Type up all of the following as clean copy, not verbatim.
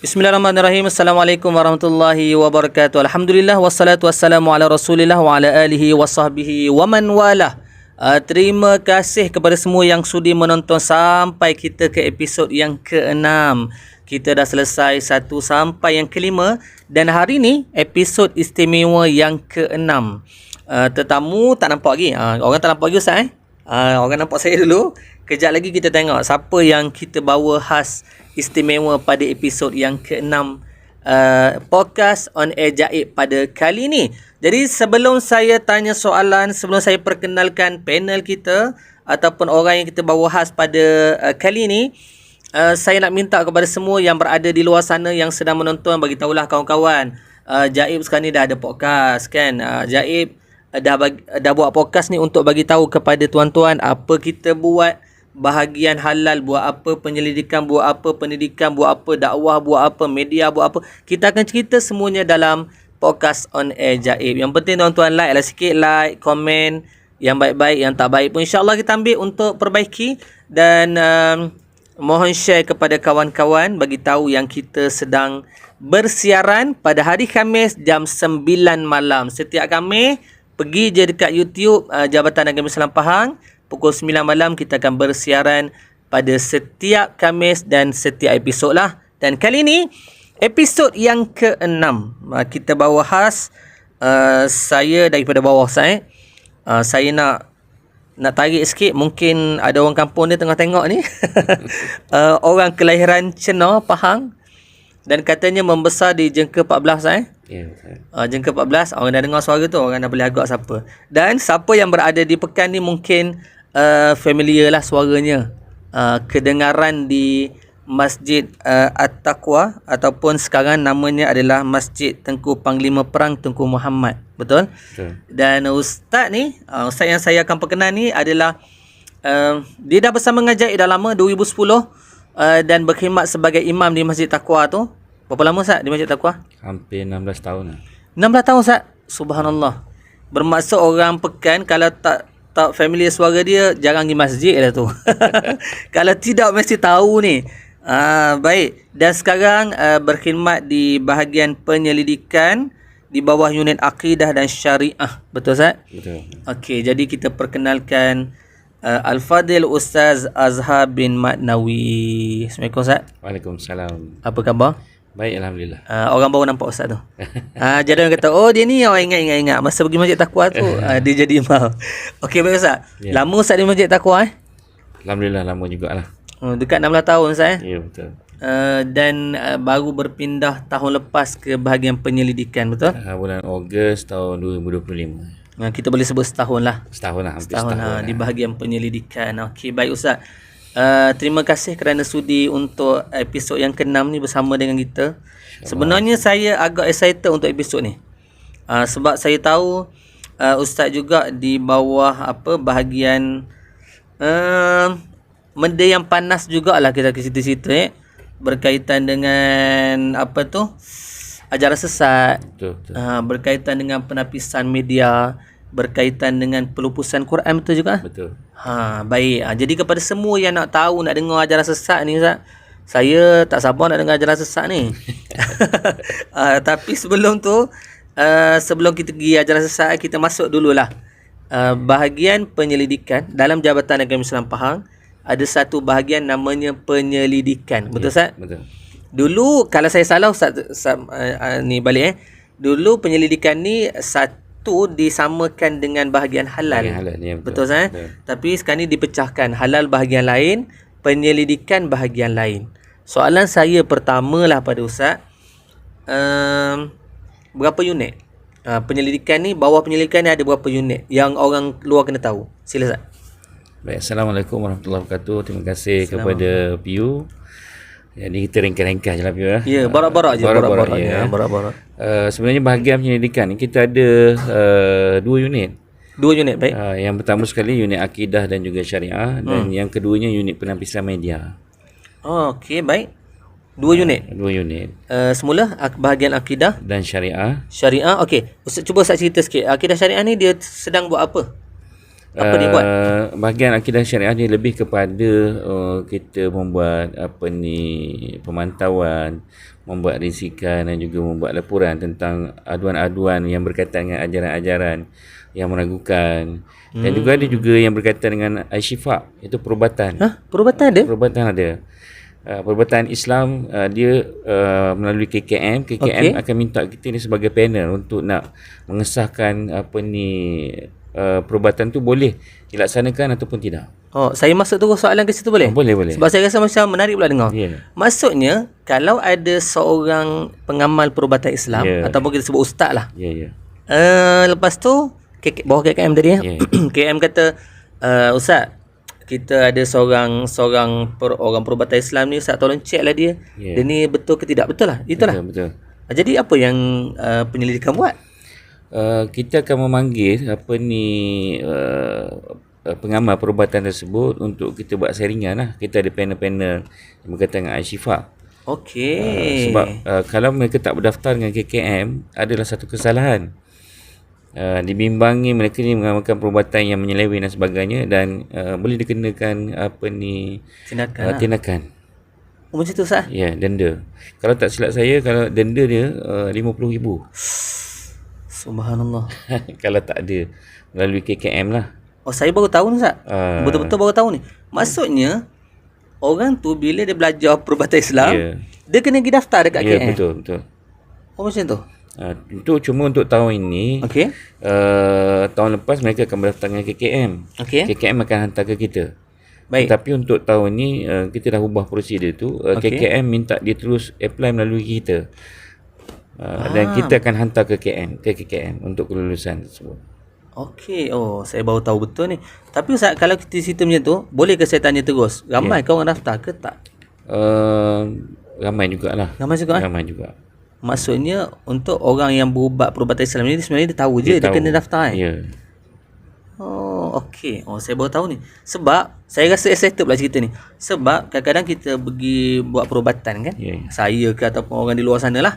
Bismillahirrahmanirrahim. Assalamualaikum warahmatullahi wabarakatuh. Alhamdulillah wassalatu wassalamu ala Rasulillah wa ala alihi wa sahbihi wa man walah. Terima kasih kepada semua yang sudi menonton sampai kita ke episod yang ke-6. Kita dah selesai 1 sampai yang ke-5 dan hari ni episod istimewa yang ke-6. Tetamu tak nampak lagi. Orang tak nampak lagi Ustaz orang nampak saya dulu. Kejap lagi kita tengok siapa yang kita bawa khas istimewa pada episod yang ke-6 podcast on air Jaib pada kali ni. Jadi sebelum saya tanya soalan, sebelum saya perkenalkan panel kita ataupun orang yang kita bawa khas pada kali ni, saya nak minta kepada semua yang berada di luar sana yang sedang menonton, bagi tahulah kawan-kawan, Jaib sekarang ni dah ada podcast kan. Jaib dah buat podcast ni untuk bagi tahu kepada tuan-tuan apa kita buat, bahagian halal buat apa, penyelidikan buat apa, pendidikan buat apa, dakwah buat apa, media buat apa. Kita akan cerita semuanya dalam podcast on air Jaib. Yang penting tuan-tuan like lah sikit, like, komen yang baik-baik, yang tak baik pun insyaAllah kita ambil untuk perbaiki. Dan mohon share kepada kawan-kawan, bagi tahu yang kita sedang bersiaran pada hari Khamis jam 9 malam. Setiap Khamis pergi je dekat YouTube Jabatan Agama Islam Pahang, pukul 9 malam kita akan bersiaran pada setiap Khamis dan setiap episod lah. Dan kali ni episod yang ke-6 kita bawa khas, saya daripada bawah saya. Saya nak tarik sikit, mungkin ada orang kampung dia tengah tengok ni. Orang kelahiran Chenor, Pahang, dan katanya membesar di Jengka 14 Jengka 14. Orang dah dengar suara tu, orang dah boleh agak siapa. Dan siapa yang berada di Pekan ni mungkin familiar lah suaranya. Kedengaran di Masjid At-Taqwa ataupun sekarang namanya adalah Masjid Tengku Panglima Perang Tunku Muhammad. Betul? Dan Ustaz ni, Ustaz yang saya akan perkenal ni adalah dia dah bersama dengan Jaib dah lama, 2010, dan berkhidmat sebagai imam di Masjid Taqwa tu. Berapa lama Ustaz di Masjid Taqwa? Hampir 16 tahun lah. 16 tahun Ustaz? Subhanallah. Bermaksud orang Pekan kalau tak familiar suara dia, jarang pergi masjid lah tu. Kalau tidak mesti tahu ni. Baik. Dan sekarang berkhidmat di bahagian penyelidikan di bawah unit akidah dan syariah. Betul Ustaz? Betul. Okey, jadi kita perkenalkan Al-Fadil Ustaz Azhar bin Madnawi. Assalamualaikum Ustaz. Waalaikumsalam. Apa khabar? Baik, Alhamdulillah. Orang baru nampak Ustaz tu. Jadi orang kata, oh dia ni, ingat masa pergi Masjid Taqwa tu dia jadi imam. Okey, baik Ustaz. Ya. Lama Ustaz di Masjid Taqwa Alhamdulillah, lama jugalah. Dekat 16 tahun Ustaz Ya, betul. Dan baru berpindah tahun lepas ke bahagian penyelidikan, betul? Bulan Ogos tahun 2025. Kita boleh sebut setahun lah. Setahun lah, hampir Setahun di bahagian penyelidikan. Okey, baik Ustaz. Terima kasih kerana sudi untuk episod yang ke-6 ni bersama dengan kita. Sebenarnya saya agak excited untuk episod ni. Sebab saya tahu Ustaz juga di bawah bahagian benda yang panas jugalah kita ke situ-situ berkaitan dengan ajaran sesat. Betul. Berkaitan dengan penapisan media, berkaitan dengan pelupusan Quran, betul juga? Betul. Baik. Jadi kepada semua yang nak tahu, nak dengar ajaran sesat ni Ustaz, saya tak sabar nak dengar ajaran sesat ni. Tapi sebelum tu, sebelum kita pergi ajaran sesat, kita masuk dululah bahagian penyelidikan. Dalam Jabatan Agama Islam Pahang ada satu bahagian namanya penyelidikan. Betul Ustaz? Betul. Dulu kalau saya salah Ustaz, ni balik Dulu penyelidikan ni disamakan dengan bahagian halal. Ya, betul Ustaz? Tapi sekarang ni dipecahkan, halal bahagian lain, penyelidikan bahagian lain. Soalan saya pertama lah pada Ustaz, berapa unit? Penyelidikan ni, bawah penyelidikan ni ada berapa unit yang orang luar kena tahu? Sila Ustaz. Baik, Assalamualaikum warahmatullahi wabarakatuh. Terima kasih kepada PU. Jadi kita ringkas-ringkas je lah PU. Ya, barak-barak je. Barak-barak. Sebenarnya bahagian penyelidikan ni kita ada 2 unit. 2 unit, baik. Yang pertama sekali unit akidah dan juga syariah, dan yang keduanya unit penapisan media. Okey, baik. 2 unit. 2 unit. Semula bahagian akidah Dan syariah. Syariah. Okey. Cuba Ustaz cerita sikit. Akidah syariah ni dia sedang buat apa? Apa dia buat? Bahagian akidah syariah dia lebih kepada kita membuat pemantauan, membuat risikan dan juga membuat laporan tentang aduan-aduan yang berkaitan dengan ajaran-ajaran yang meragukan. Dan juga ada juga yang berkaitan dengan Syifa, itu perubatan. Perubatan ada? Perubatan ada. Perubatan Islam dia melalui KKM akan minta kita ni sebagai panel untuk nak mengesahkan perubatan tu boleh dilaksanakan ataupun tidak. Saya masuk terus soalan ke situ boleh? Boleh. Sebab saya rasa macam menarik pula dengar. Maksudnya kalau ada seorang pengamal perubatan Islam ataupun kita sebut ustaz lah. Lepas tu bawah KKM tadi KKM kata ustaz, kita ada seorang orang perubatan Islam ni, ustaz tolong check lah dia. Dia ni betul ke tidak? Betul lah. Itulah. Betul. Jadi apa yang penyelidikan buat? Kita akan memanggil pengamal perubatan tersebut untuk kita buat sharingan lah. Kita ada panel-panel yang berkaitan dengan Syifa. Okey. Sebab kalau mereka tak berdaftar dengan KKM adalah satu kesalahan. Dibimbangi mereka ni mengamalkan perubatan yang menyeleweng dan sebagainya, dan boleh dikenakan tindakan. Macam tu sah? Ya, denda. Kalau tak silap saya, kalau denda dia RM50,000. Subhanallah. Kalau tak ada melalui KKM lah. Saya baru tahu ni Ustaz. Betul-betul baru tahu ni. Maksudnya orang tu bila dia belajar perubatan Islam, dia kena pergi daftar dekat KKM. Ya, betul. Macam tu. Itu cuma untuk tahun ini. Tahun lepas mereka akan berdaftar dengan KKM. KKM akan hantar ke kita. Baik. Tapi untuk tahun ni kita dah ubah prosedur tu. KKM minta dia terus apply melalui kita. Dan kita akan hantar ke KKM untuk kelulusan tersebut. Saya baru tahu betul ni. Tapi Ustaz, kalau kita sistem macam tu, boleh ke saya tanya terus? Ramai kau orang daftar ke tak? Ramai jugalah. Ramai juga. Maksudnya untuk orang yang berubat perubatan Islam ni sebenarnya dia tahu je dia kena daftar. Saya baru tahu ni. Sebab saya rasa excited pula cerita ni. Sebab kadang-kadang kita pergi buat perubatan kan. Saya ke ataupun orang di luar sana lah.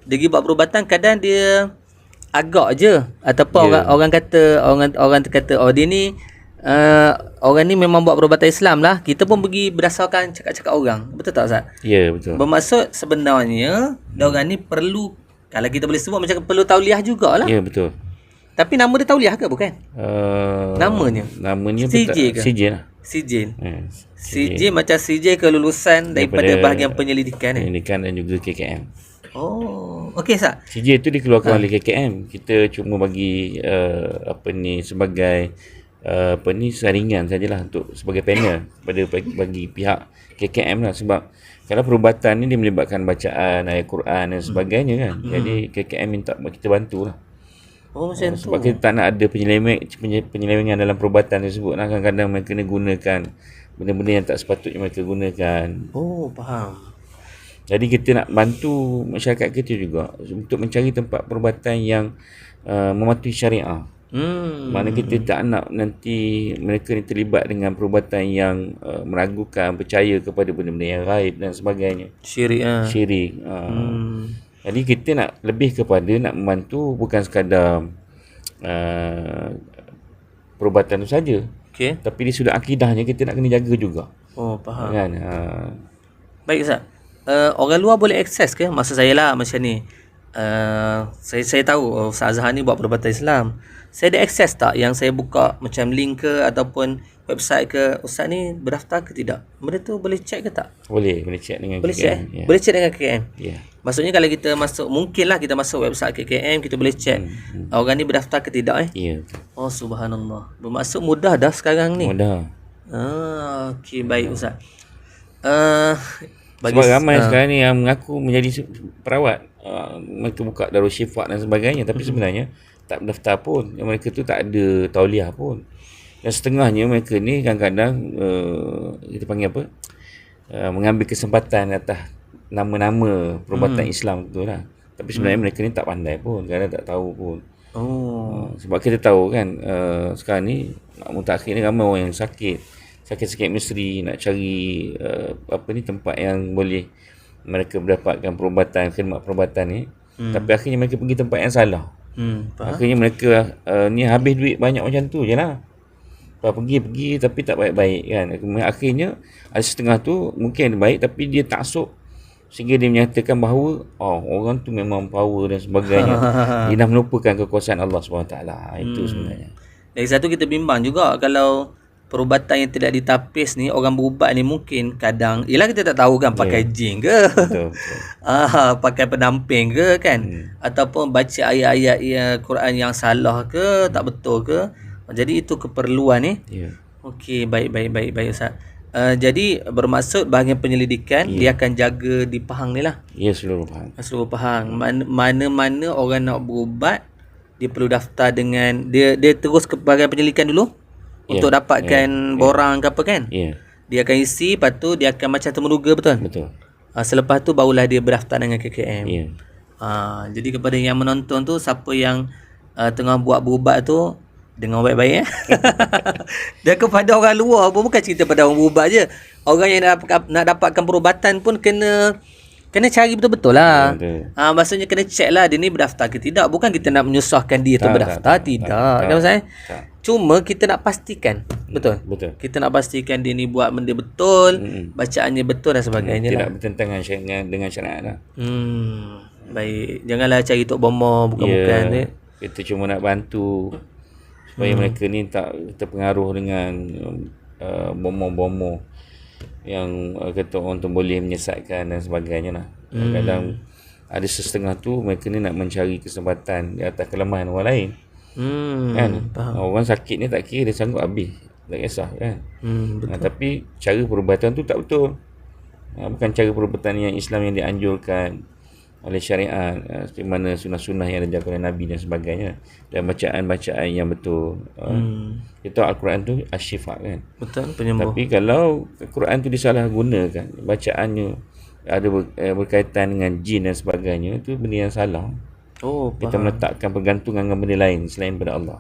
Dia pergi buat perubatan, kadang dia agak je ataupun orang kata dia ni orang ni memang buat perubatan Islam lah. Kita pun pergi berdasarkan cakap-cakap orang. Betul tak Ustaz? Ya, betul. Bermaksud sebenarnya orang ni perlu, kalau kita boleh sebut macam perlu tauliah jugalah. Ya, betul. Tapi nama dia tauliah ke bukan? Namanya CJ ke? CJ lah. CJ macam CJ kelulusan daripada bahagian penyelidikan dan juga KKM. Okey Ustaz. CJ tu dikeluarkan oleh KKM. Kita cuma bagi sebagai saringan sajalah untuk sebagai panel bagi pihak KKM lah. Sebab kalau perubatan ni dia melibatkan bacaan ayat Quran dan sebagainya kan. Jadi KKM minta kita bantulah. Macam tu. Sebab kita tak nak ada penyelewengan dalam perubatan tersebut. Kadang-kadang mereka kena gunakan benda-benda yang tak sepatutnya mereka gunakan. Faham. Jadi kita nak bantu masyarakat kita juga untuk mencari tempat perubatan yang mematuhi syariah. Mana kita tak nak nanti mereka ni terlibat dengan perubatan yang meragukan, percaya kepada benda-benda yang gaib dan sebagainya. Syirik. Jadi kita nak lebih kepada nak membantu, bukan sekadar perubatan tu saja. Tapi di sudut akidahnya kita nak kena jaga juga. Faham. Kan? Baik Ustaz. Orang luar boleh akses ke? Maksud saya lah macam ni. Saya tahu Ustaz Azhar ni buat perubatan Islam. Saya ada akses tak yang saya buka macam link ke ataupun website ke, Ustaz ni berdaftar ke tidak? Benda tu boleh check ke tak? Boleh check dengan KKM. Boleh check dengan KKM. Maksudnya kalau kita masuk, mungkinlah kita masuk website KKM, kita boleh check orang ni berdaftar ke tidak subhanallah. Bermaksud mudah dah sekarang ni. Mudah. Baik Ustaz. Sebab ramai sekarang ni yang mengaku menjadi perawat. Mereka buka Darul Syifa dan sebagainya, tapi sebenarnya tak berdaftar pun. Mereka tu tak ada tauliah pun. Dan setengahnya mereka ni kadang-kadang kita panggil apa? Mengambil kesempatan atas nama-nama perubatan Islam tu lah. Tapi sebenarnya mereka ni tak pandai pun, kadang tak tahu pun. Sebab kita tahu kan sekarang ni mutakhir ni ramai orang yang sakit misteri, nak cari tempat yang boleh mereka mendapatkan perubatan, khidmat perubatan ni. Tapi akhirnya mereka pergi tempat yang salah. Akhirnya mereka ni habis duit banyak macam tu je lah. pergi tapi tak baik-baik kan. Akhirnya ada setengah tu mungkin baik tapi dia taksub sehingga dia menyatakan bahawa orang tu memang power dan sebagainya. Dia dah melupakan kekuasaan Allah SWT. Itu sebenarnya. Dari satu kita bimbang juga kalau perubatan yang tidak ditapis ni, orang berubat ni mungkin kadang, yelah kita tak tahu kan pakai jin ke, Betul. pakai pendamping ke kan, ataupun baca ayat-ayat Quran yang salah ke, tak betul ke. Jadi itu keperluan ni. Ya. Okey, baik Ustaz. Jadi bermaksud bahagian penyelidikan dia akan jaga di Pahang ni lah. Ya, seluruh Pahang. Seluruh Pahang. Mana-mana orang nak berubat, dia perlu daftar dengan dia terus ke bahagian penyelidikan dulu untuk dapatkan borang ke apa kan. Ya. Dia akan isi, lepas tu dia akan macam temuduga, betul? Betul. Selepas tu barulah dia berdaftar dengan KKM. Ya. Jadi kepada yang menonton tu, siapa yang tengah buat berubat tu, dengar baik-baik Dan kepada orang luar pun, bukan cerita pada orang berubat je. Orang yang nak dapatkan perubatan pun kena cari betul-betul lah. Maksudnya kena check lah dia ni berdaftar ke tidak. Bukan kita nak menyusahkan dia tu berdaftar. Tidak. Kan maksudnya? Cuma kita nak pastikan. Betul? Kita nak pastikan dia ni buat benda betul, bacaannya betul dan sebagainya. Tidak bertentangan dengan syariat lah. Baik. Janganlah cari tok bomo bukan-bukan. Kita cuma nak bantu supaya mereka ni tak terpengaruh dengan bomo-bomo yang kata orang tu boleh menyesatkan dan sebagainya lah. Kadang ada setengah tu mereka ni nak mencari kesempatan di atas kelemahan orang lain. Kan? Orang sakit ni tak kira, dia sanggup habis, tak kisah kan. Tapi cara perubatan tu tak betul. Bukan cara perubatan yang Islam yang dianjurkan oleh syariat, seperti mana sunnah-sunnah yang diajarkan oleh Nabi dan sebagainya, dan bacaan-bacaan yang betul. Kita Al-Quran tu asyifa kan. Betul, penyembuh. Tapi kalau Al-Quran tu disalahgunakan, bacaannya ada berkaitan dengan jin dan sebagainya, itu benda yang salah. Kita meletakkan pergantungan dengan benda lain selain daripada Allah.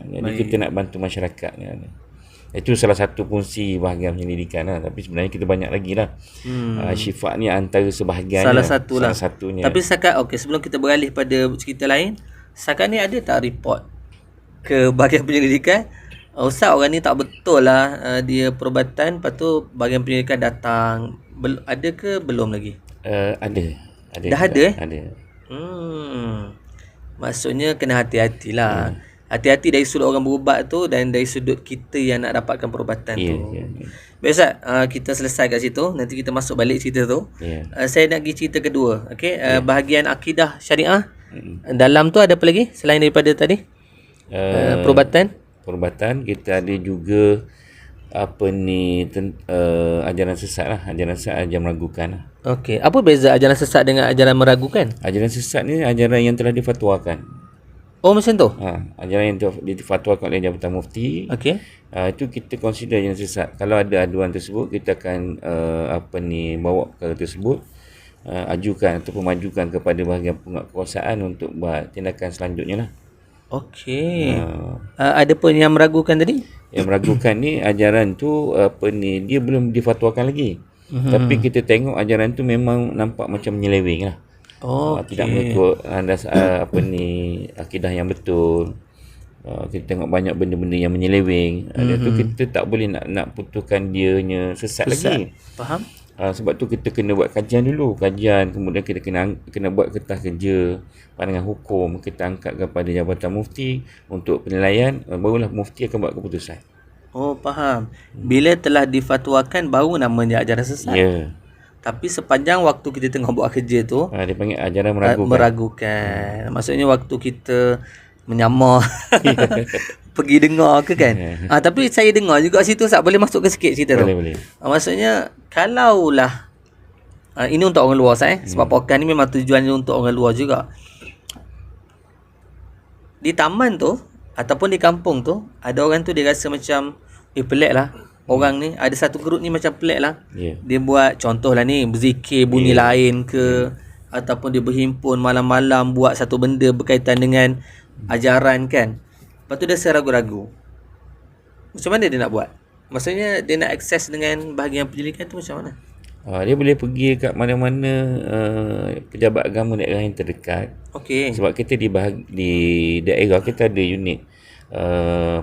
Jadi kita nak bantu masyarakat kan. Itu salah satu fungsi bahagian penyelidikan lah. Tapi sebenarnya kita banyak lagi lah. Syifa ni antara sebahagian salah satunya. Tapi setakat sebelum kita beralih pada cerita lain, setakat ni ada tak report ke bahagian penyelidikan, Ustaz orang ni tak betul lah dia perubatan, lepas tu bahagian penyelidikan datang, ada ke belum lagi? Ada. Dah ada Ada. Maksudnya kena hati-hatilah. Hati-hati dari sudut orang berubat tu dan dari sudut kita yang nak dapatkan perubatan tu. Baik Ustaz, kita selesai kat situ. Nanti kita masuk balik cerita tu. Saya nak pergi cerita kedua. Bahagian akidah syariah. Dalam tu ada apa lagi selain daripada tadi? Perubatan kita ada juga ajaran sesat lah. Ajaran sesat, ajaran meragukan lah. Apa beza ajaran sesat dengan ajaran meragukan? Ajaran sesat ni ajaran yang telah difatwakan. Macam tu? Ajaran yang difatwakan oleh Jabatan Mufti. Itu kita consider ajaran sesat. Kalau ada aduan tersebut, kita akan bawa perkara tersebut, ajukan ataupun majukan kepada bahagian penguatkuasaan untuk buat tindakan selanjutnya lah. Ada pun yang meragukan tadi? Yang meragukan ni ajaran tu dia belum difatwakan lagi. Tapi kita tengok ajaran tu memang nampak macam menyeleweng lah. Tidak mengikut akidah yang betul. Kita tengok banyak benda-benda yang menyeleweng. Tu kita tak boleh nak putuskan dianya sesat lagi. Faham? Sebab tu kita kena buat kajian dulu. Kemudian kita kena buat kertas kerja pandangan hukum, kita angkat kepada Jabatan Mufti untuk penilaian, barulah Mufti akan buat keputusan. Faham. Bila telah difatwakan baru namanya ajaran sesat. Tapi sepanjang waktu kita tengah buat kerja tu, dia panggil ajaran meragukan. Maksudnya waktu kita menyamar pergi dengar ke kan. Tapi saya dengar juga situ, Ustaz boleh masuk ke sikit cerita tu? Boleh. Maksudnya kalaulah ini untuk orang luar, sebab podcast ni memang tujuannya untuk orang luar juga. Di taman tu ataupun di kampung tu, ada orang tu dia rasa macam pelik lah. Orang ni ada satu grup ni macam pelik lah. Dia buat contohlah ni berzikir bunyi lain ke, ataupun dia berhimpun malam-malam buat satu benda berkaitan dengan ajaran kan. Lepas tu dia rasa ragu-ragu. Macam mana dia nak buat? Maksudnya dia nak akses dengan bahagian penyelidikan tu macam mana? Dia boleh pergi kat mana-mana pejabat agama daerah yang terdekat. Sebab kita di daerah kita ada unit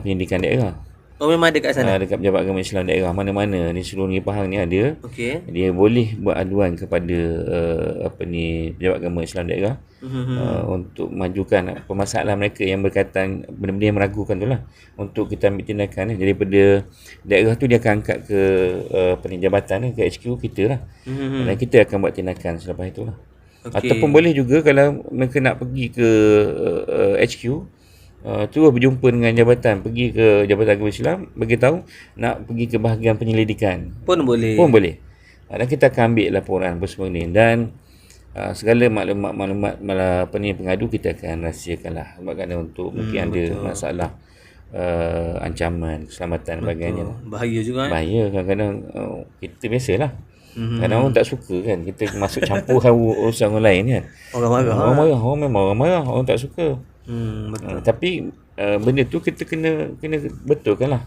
pendidikan daerah. Oh, memang ada kat sana. Dekat Pejabat Agama Islam Daerah mana-mana di seluruh Negeri Pahang ni ada. Okey. Dia boleh buat aduan kepada Pejabat Agama Islam Daerah untuk majukan permasalahan mereka yang berkaitan benda-benda yang meragukan tu lah, untuk kita ambil tindakan daripada daerah tu. Dia akan angkat ke jabatan ke HQ kita lah. Dan kita akan buat tindakan selepas itu lah. Ataupun boleh juga kalau mereka nak pergi ke HQ, terus berjumpa dengan jabatan, pergi ke Jabatan Agama Islam, beritahu nak pergi ke bahagian penyelidikan Pun boleh. Dan kita akan ambil laporan apa semua ni, dan segala maklumat pengadu kita akan rahsiakan lah, sebab kerana untuk mungkin ada masalah ancaman keselamatan dan sebagainya. Bahaya juga Bahaya kadang-kadang kita biasalah. Kadang orang tak suka kan kita masuk campur urusan orang lain kan. Orang marah. Orang memang orang marah, orang tak suka. Betul. Tapi benda tu kita kena betulkan lah.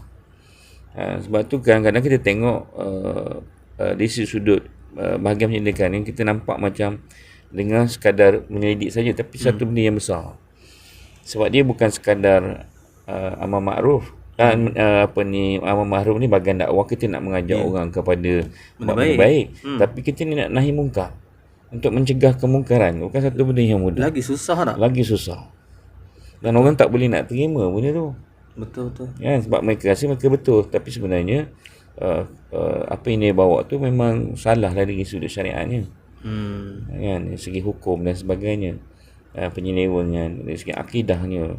Sebab tu kadang-kadang kita tengok dari sudut bahagian penyelidikan ni, kita nampak macam dengan sekadar menyelidik saja, tapi satu benda yang besar. Sebab dia bukan sekadar amar makruf. Amar makruf ni bahagian dakwah, kita nak mengajak orang kepada benda baik. Tapi kita ni nak nahi mungkar, untuk mencegah kemungkaran. Bukan satu benda yang mudah. Lagi susah. Dan orang tak boleh nak terima benda tu. Betul. Ya, sebab mereka rasa mereka betul, tapi sebenarnya apa yang dia bawa tu memang salah dari sudut syariatnya. Kan, dari segi hukum dan sebagainya, penyelewengan, dari segi akidahnya,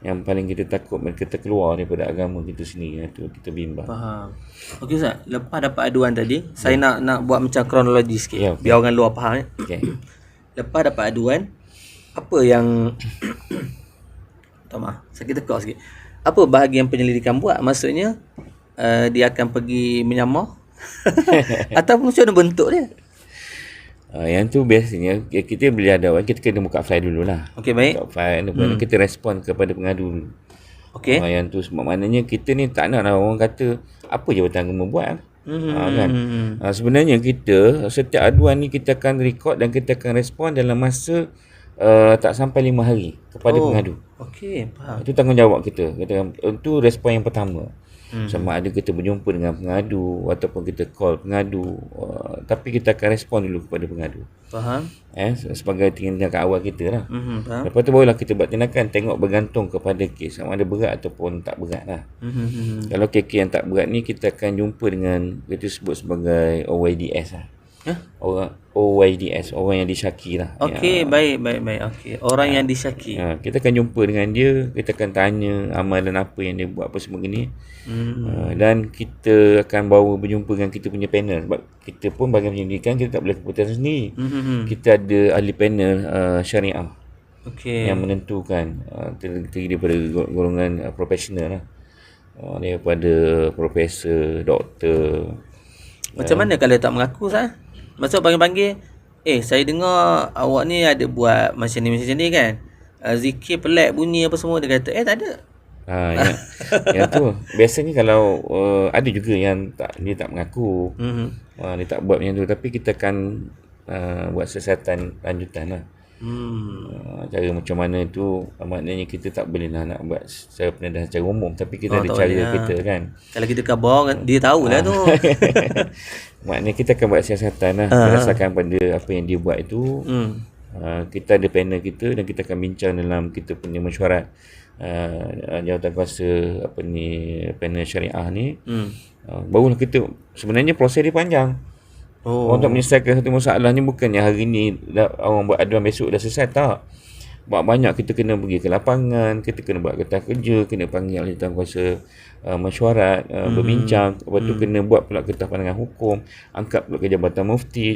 yang paling kita takut mereka terkeluar daripada agama kita sendiri. Itu kita bimbang. Faham. Okey Ustaz, lepas dapat aduan tadi, saya nak buat macam kronologi sikit, biar orang luar faham. Lepas dapat aduan, apa yang sakit tekak sikit. Apa bahagian penyelidikan buat? Maksudnya dia akan pergi menyamar ataupun macam mana bentuk dia? Yang tu biasanya kita boleh ada, kita kena buka file dululah. Okey, baik. Buka file, kita respon kepada pengadu dulu. Okey. Yang tu sebab maknanya kita ni tak nak orang kata apa Jabatan Agama buat kan. Sebenarnya kita setiap aduan ni kita akan record dan kita akan respon dalam masa tak sampai 5 hari kepada pengadu. Okey, faham. Itu tanggungjawab kita. Itu respon yang pertama. Sama ada kita berjumpa dengan pengadu ataupun kita call pengadu, tapi kita akan respon dulu kepada pengadu. Faham. Sebagai tindakan awal kita lah. Faham. Lepas tu barulah kita buat tindakan, tengok bergantung kepada kes, sama ada berat ataupun tak berat lah. Kalau kes yang tak berat ni, kita akan jumpa dengan, kita sebut sebagai OYDS lah. Orang OYDS, orang yang disyaki lah. Okey, baik. Okey, orang yang disyaki. Kita akan jumpa dengan dia, kita akan tanya amalan apa yang dia buat, apa semua gini. Dan kita akan bawa berjumpa dengan kita punya panel, sebab kita pun bahagian penyelidikan, kita tak boleh keputusan sendiri. Kita ada ahli panel syariah yang menentukan, terdiri daripada golongan profesional lah, daripada profesor, doktor. Macam mana kalau tak mengaku sah? Maksud panggil-panggil, saya dengar awak ni ada buat macam ni kan, zikir pelik bunyi apa semua. Dia kata tak ada. Yang tu biasanya kalau ada juga yang dia tak mengaku, dia tak buat macam tu, tapi kita akan buat siasatan lanjutan lah. Cara macam mana tu, maknanya kita tak boleh nak buat secara pendedahan secara umum, tapi kita ada cara kita kan. Kalau kita khabar, dia tahulah tu. Maknanya kita akan buat siasatan lah, berdasarkan pada apa yang dia buat itu. Kita ada panel kita dan kita akan bincang dalam kita punya mesyuarat jawatan kuasa panel syariah ni. Barulah kita, sebenarnya proses dia panjang. Untuk menyelesaikan satu masalah ni, bukannya hari ni orang buat aduan besok dah selesai, tak. Banyak kita kena pergi ke lapangan, kita kena buat kertas kerja, kena panggil ahli kuasa mesyuarat, berbincang. Lepas tu kena buat pula kertas pandangan hukum, angkat pula ke Jabatan Mufti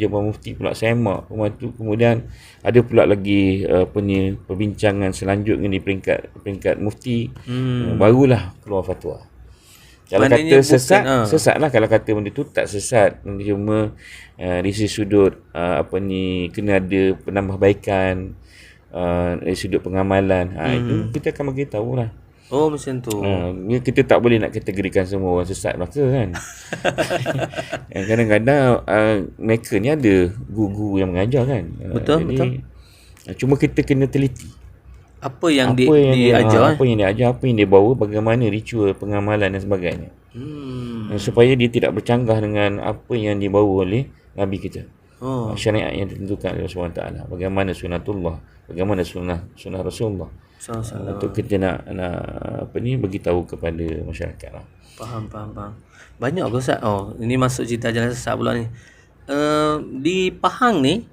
pula semak. Kemudian ada pula lagi perbincangan selanjutnya di peringkat mufti. Barulah keluar fatwa. Kalau kata sesat lah. Kalau kata benda tu tak sesat, cuma dari sudut kena ada penambahbaikan, dari sudut pengamalan, itu kita akan bagi tahu lah. Macam tu. Kita tak boleh nak kategorikan semua orang sesat belaka kan. Kadang-kadang mereka ni ada guru yang mengajar kan. Betul. Cuma kita kena teliti. Apa yang diajar? Apa yang diajar, apa yang dia bawa, bagaimana ritual pengamalan dan sebagainya. Supaya dia tidak bercanggah dengan apa yang dibawa oleh Nabi kita. Syariat yang ditentukan oleh Allah SWT. Bagaimana sunatullah, bagaimana sunnah Rasulullah. Untuk kita nak beritahu kepada masyarakat lah. Faham. Banyak ke Ustaz? Oh, ini masuk cerita ajaran sesat pula ni. Di Pahang ni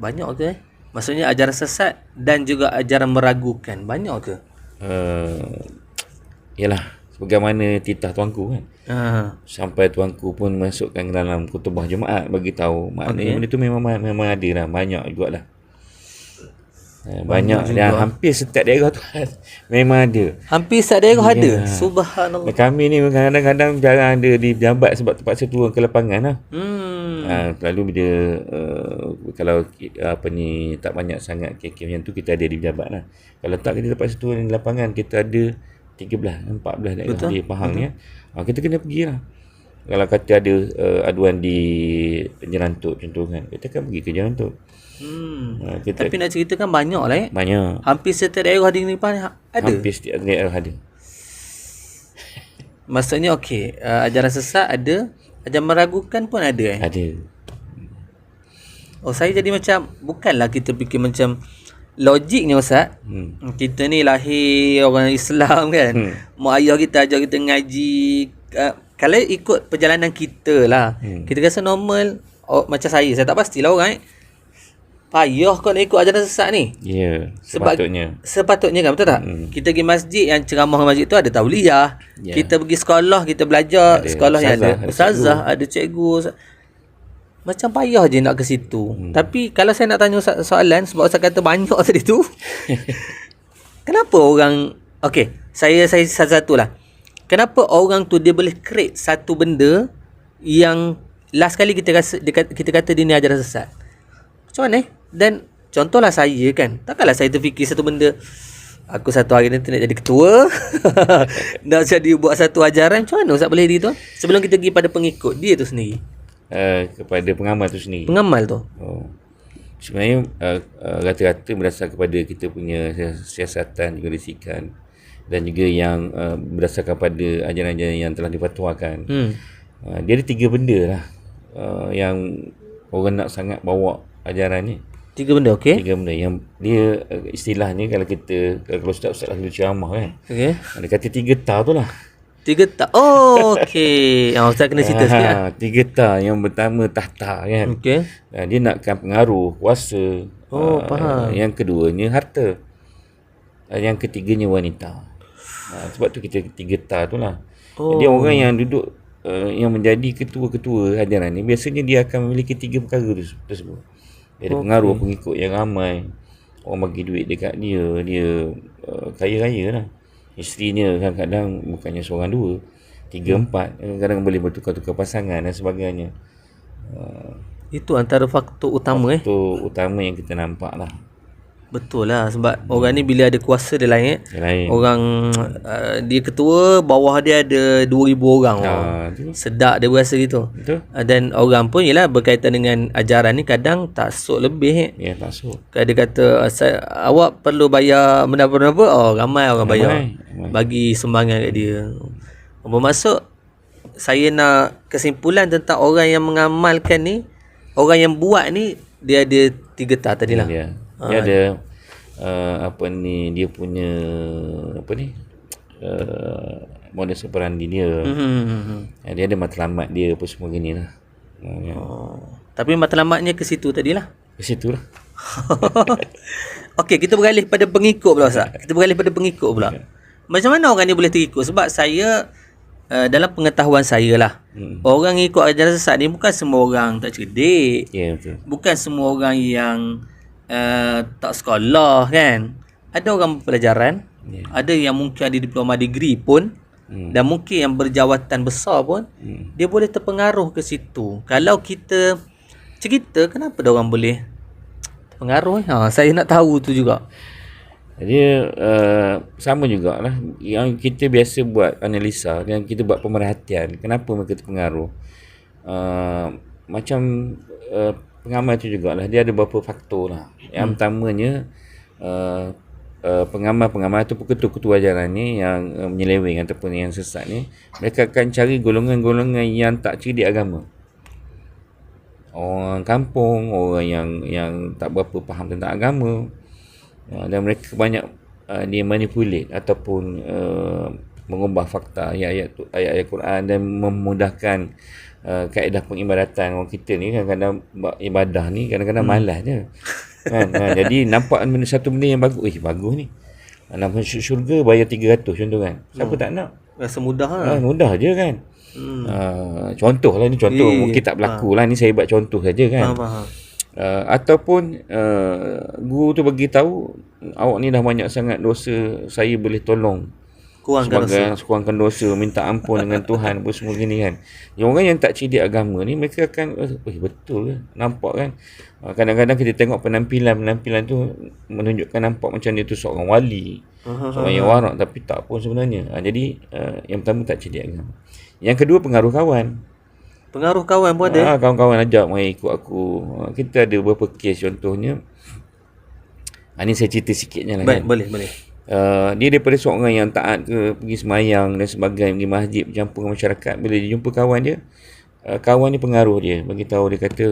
banyak ke Maksudnya ajaran sesat dan juga ajaran meragukan. Banyak ke? Yalah, sebagaimana titah tuanku kan. Sampai tuanku pun masukkan ke dalam khutbah Jumaat, bagi tahu maknanya benda tu memang ada lah, banyak jugalah. Banyak dan hampir setiap daerah tu memang ada. Hampir setiap daerah ada. Subhanallah. Kami ni kadang-kadang jarang ada di pejabat sebab terpaksa turun ke lapangan lah. Lalu bila kalau tak banyak sangat KK macam tu, kita ada di pejabat lah. Kalau tak, kita terpaksa turun di lapangan. Kita ada 13, 14 daerah di Pahang ni. Kita kena pergi lah. Kalau kata ada aduan di Jerantuk contoh kan, kita akan pergi ke Jerantuk. Tapi nak ceritakan banyak lah Banyak. Hampir setiap daerah di Nepal ada. Hampir setiap daerah ada. Maksudnya ajaran sesat ada, ajaran meragukan pun ada. Ada. Saya jadi macam, bukanlah kita fikir macam logiknya Ustaz. Kita ni lahir orang Islam kan. Mak ayah kita ajar kita ngaji. Kalau ikut perjalanan kita lah, kita rasa normal. Macam saya tak pastilah orang payah kau nak ikut ajaran sesat ni. Ya, sepatutnya. Sepatutnya kan, betul tak? Kita pergi masjid, yang ceramah masjid tu ada tauliah. Kita pergi sekolah, kita belajar. Sekolah yang ada ustazah, ada cikgu. Macam payah je nak ke situ. Tapi kalau saya nak tanya soalan, sebab Ustaz kata banyak tadi tu. Kenapa orang, saya satu lah. Kenapa orang tu dia boleh create satu benda yang last kali kita kata dia ni ajaran sesat? Macam mana? Dan contohlah saya kan, takkanlah saya terfikir satu benda, aku satu hari nanti nak jadi ketua, nak jadi buat satu ajaran. Macam mana Ustaz boleh gitu? Sebelum kita pergi pada pengikut dia tu sendiri, kepada pengamal tu sendiri. Pengamal tu sebenarnya rata-rata berdasar kepada kita punya siasatan juga risikan, dan juga yang berdasarkan pada ajaran-ajaran yang telah difatwakan. Dia ada 3 benda lah yang orang nak sangat bawa ajaran ni. 3 benda, 3 benda yang dia istilahnya, kalau Ustaz selalu ceramah kan, dia kata 3 tar tu lah. 3 tar. Ustaz kena cerita sikit lah. 3 tar. Yang pertama tahta kan. Dia nakkan pengaruh, kuasa. Faham. Yang keduanya harta. Yang ketiganya wanita. Sebab tu kita 3 tar tu lah. Jadi orang yang duduk yang menjadi ketua-ketua ajaran ni, biasanya dia akan memiliki 3 perkara tersebut. Dia ada pengaruh pengikut yang ramai. Orang bagi duit dekat dia. Dia kaya-raya lah. Isterinya kadang-kadang bukannya seorang 2, 3, 4. Kadang-kadang boleh bertukar-tukar pasangan dan sebagainya. Itu antara faktor utama. Faktor utama yang kita nampak lah. Betul lah. Sebab orang ni bila ada kuasa dia lain. Orang dia ketua, bawah dia ada 2,000 orang. Sedap dia berasa gitu. Betul. Dan orang pun yelah berkaitan dengan ajaran ni kadang taksub lebih. Ya, taksub. Dia kata awak perlu bayar menapa-napa. Ramai orang bayar. Bagi sumbangan kat dia. Bermaksud saya nak kesimpulan tentang orang yang mengamalkan ni, orang yang buat ni, dia ada 3 tar tadi lah. Dia ada dia punya modus operandi dia. Dia ada matlamat dia apa semua gini lah. Tapi matlamatnya ke situ tadilah. Ke situ lah. Kita beralih pada pengikut pula Ustaz. Macam mana orang ni boleh terikut? Sebab saya dalam pengetahuan saya lah, orang ikut ajaran sesat ni bukan semua orang tak cerdik. Betul. Bukan semua orang yang tak sekolah kan. Ada orang berpelajaran, ada yang mungkin ada diploma degree pun, dan mungkin yang berjawatan besar pun, dia boleh terpengaruh ke situ. Kalau kita cerita kenapa dia orang boleh terpengaruh, saya nak tahu tu juga. Dia sama jugalah yang kita biasa buat analisa, yang kita buat pemerhatian kenapa mereka terpengaruh. Macam pengamal tu jugalah, dia ada beberapa faktor lah. Yang pertamanya pengamal-pengamal ataupun ketua-ketua ajaran ni yang menyeleweng ataupun yang sesat ni, mereka akan cari golongan-golongan yang tak cerdik agama. Orang kampung, orang yang tak berapa faham tentang agama, dan mereka banyak dia manipulate ataupun mengubah fakta ayat-ayat Quran dan memudahkan kaedah pengibadatan orang kita ni. Kadang-kadang ibadah ni kadang-kadang malas je kan. Jadi nampak satu benda yang bagus, bagus ni, nak masuk syurga bayar 300 contoh kan, siapa tak nak? Rasa mudah lah. Mudah je kan. Contoh lah ni, contoh mungkin tak berlaku lah ni, saya buat contoh saja kan. Faham. Ataupun guru tu bagi tahu, awak ni dah banyak sangat dosa, saya boleh tolong kurangkan dosa, minta ampun dengan Tuhan, apa semua gini kan. Yang orang yang tak cerdik agama ni, mereka akan betul ke, nampak kan. Kadang-kadang kita tengok penampilan tu menunjukkan nampak macam dia tu seorang wali, seorang yang warak, tapi tak pun sebenarnya. Jadi yang pertama tak cerdik agama. Yang kedua, pengaruh kawan. Pengaruh kawan pun ada. Kawan-kawan ajak mari ikut aku. Kita ada beberapa kes, contohnya ni saya cerita sikitnya lah. Baik, kan. boleh. Dia daripada seorang yang taat ke, pergi semayang dan sebagainya, pergi masjid, bercampur dengan masyarakat. Bila dia jumpa kawan dia, kawan ni pengaruh dia, bagi tahu, dia kata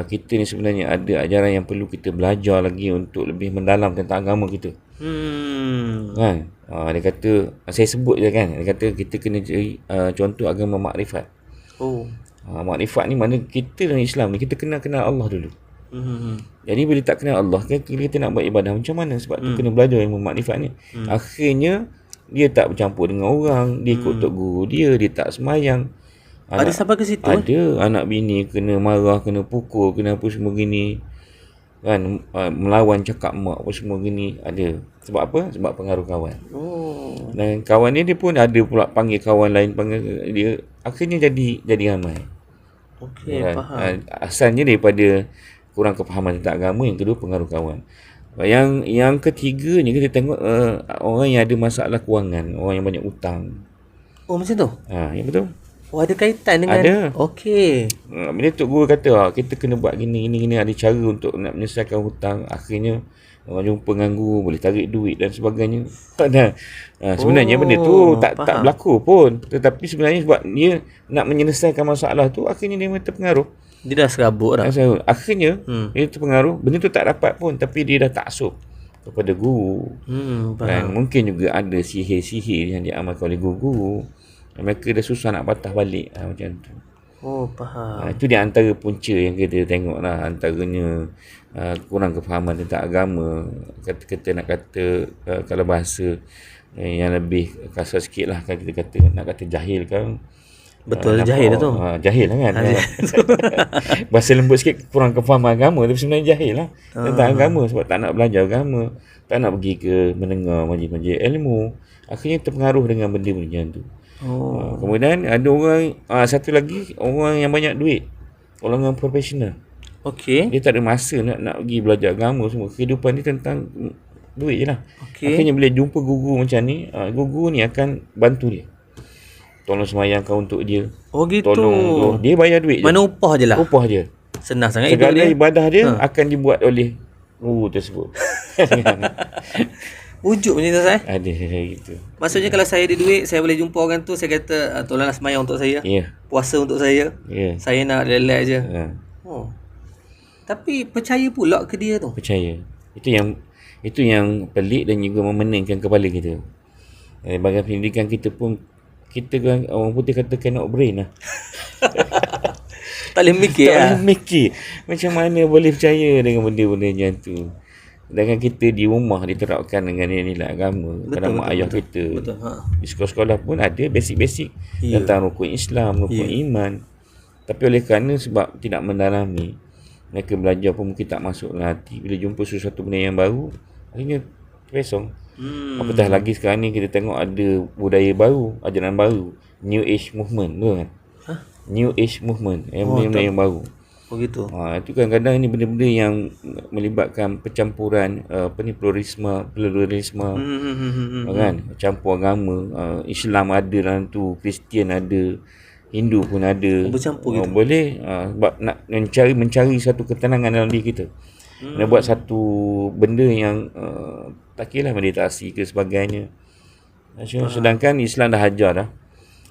kita ni sebenarnya ada ajaran yang perlu kita belajar lagi untuk lebih mendalam tentang agama kita. Kan? Dia kata, saya sebut je kan, dia kata kita kena cari contoh agama makrifat. Makrifat ni mana kita dalam Islam ni, kita kena kenal Allah dulu. Jadi bila tak kenal Allah, kita nak buat ibadah macam mana? Sebab tu kena belajar ilmu makrifat ni. Akhirnya dia tak bercampur dengan orang, dia ikut tok guru dia tak semayang. Ada sampai ke situ? Ada. Anak bini kena marah, kena pukul, kena apa semua gini kan, melawan cakap mak apa semua gini. Ada. Sebab apa? Sebab pengaruh kawan. Dan kawan ni dia pun ada pula panggil kawan lain, panggil dia, akhirnya jadi ramai. Okey, kan? faham. Asalnya daripada kurang kefahaman tentang agama. Yang kedua, pengaruh kawan. Yang ketiganya, kita tengok orang yang ada masalah kewangan, orang yang banyak hutang. Macam tu? Ya betul. Ada kaitan dengan? Ada. Okey. Bila Tok Guru kata kita kena buat gini, ada cara untuk nak menyelesaikan hutang. Akhirnya orang jumpa dengan guru, boleh tarik duit dan sebagainya. Sebenarnya benda tu tak berlaku pun, tetapi sebenarnya sebab dia nak menyelesaikan masalah tu, akhirnya dia terpengaruh. Dia dah serabut dah. Akhirnya dia terpengaruh, benda tu tak dapat pun, tapi dia dah taksub kepada guru. Dan mungkin juga ada sihir-sihir yang diamalkan oleh guru. Mereka dah susah nak patah balik macam tu. Faham. Itu di antara punca yang kita tengok lah. Antaranya kurang kefahaman tentang agama. Kata-kata nak kata kalau bahasa yang lebih kasar sikit lah, kan kita kata, nak kata jahil kan. Betul, jahil tu. Jahil lah kan. Bahasa lembut sikit, kurang kefahaman agama, tapi sebenarnya jahil lah tentang agama. Sebab tak nak belajar agama, tak nak pergi ke mendengar majlis-majlis ilmu. Akhirnya terpengaruh dengan benda-benda macam tu. Kemudian ada orang, satu lagi, orang yang banyak duit, orang yang profesional. Okey. Dia tak ada masa nak pergi belajar agama semua. Kehidupan dia tentang duit je lah. Okey. Akhirnya bila jumpa guru macam ni, guru ni akan bantu dia. Tolong semayangkan untuk dia. Gitu. Tolong dia bayar duit je. Mana upah je lah. Upah je. Senang sangat segala hidup dia. Ibadah dia akan dibuat oleh guru tersebut. Wujud macam tu saya. Ada gitu. Maksudnya kalau saya ada duit, saya boleh jumpa orang tu, saya kata tolonglah semayang untuk saya. Puasa untuk saya. Saya nak relax je. Tapi percaya pula ke dia tu? Percaya. Itu yang pelik dan juga memeningkan kepala kita. Bahagian pendidikan kita pun, kita kan orang putih kata cannot brain lah. Tak boleh mikir lah. Tak boleh mikir. Macam mana boleh percaya dengan benda-benda macam tu. Sedangkan kita di rumah diterapkan dengan nilai agama. Kadang mak ayah kita. Di sekolah-sekolah pun ada basic-basic tentang rukun Islam, rukun iman. Tapi oleh kerana sebab tidak mendalami, mereka belajar pun mungkin tak masuk dalam hati. Bila jumpa sesuatu benda yang baru, akhirnya terpesong. Apatah lagi sekarang ni kita tengok ada budaya baru, ajaran baru, New Age Movement tu kan. New Age Movement, benda-benda yang baru. Gitu. Itu kadang-kadang ni benda-benda yang melibatkan pencampuran pluralisme kan, campur agama. Islam ada dalam tu, Kristian ada, Hindu pun ada. Bercampur gitu. Boleh sebab nak mencari satu ketenangan dalam diri kita. Kena buat satu benda yang tak kira lah meditasi ke sebagainya. Sedangkan Islam dah ajar dah.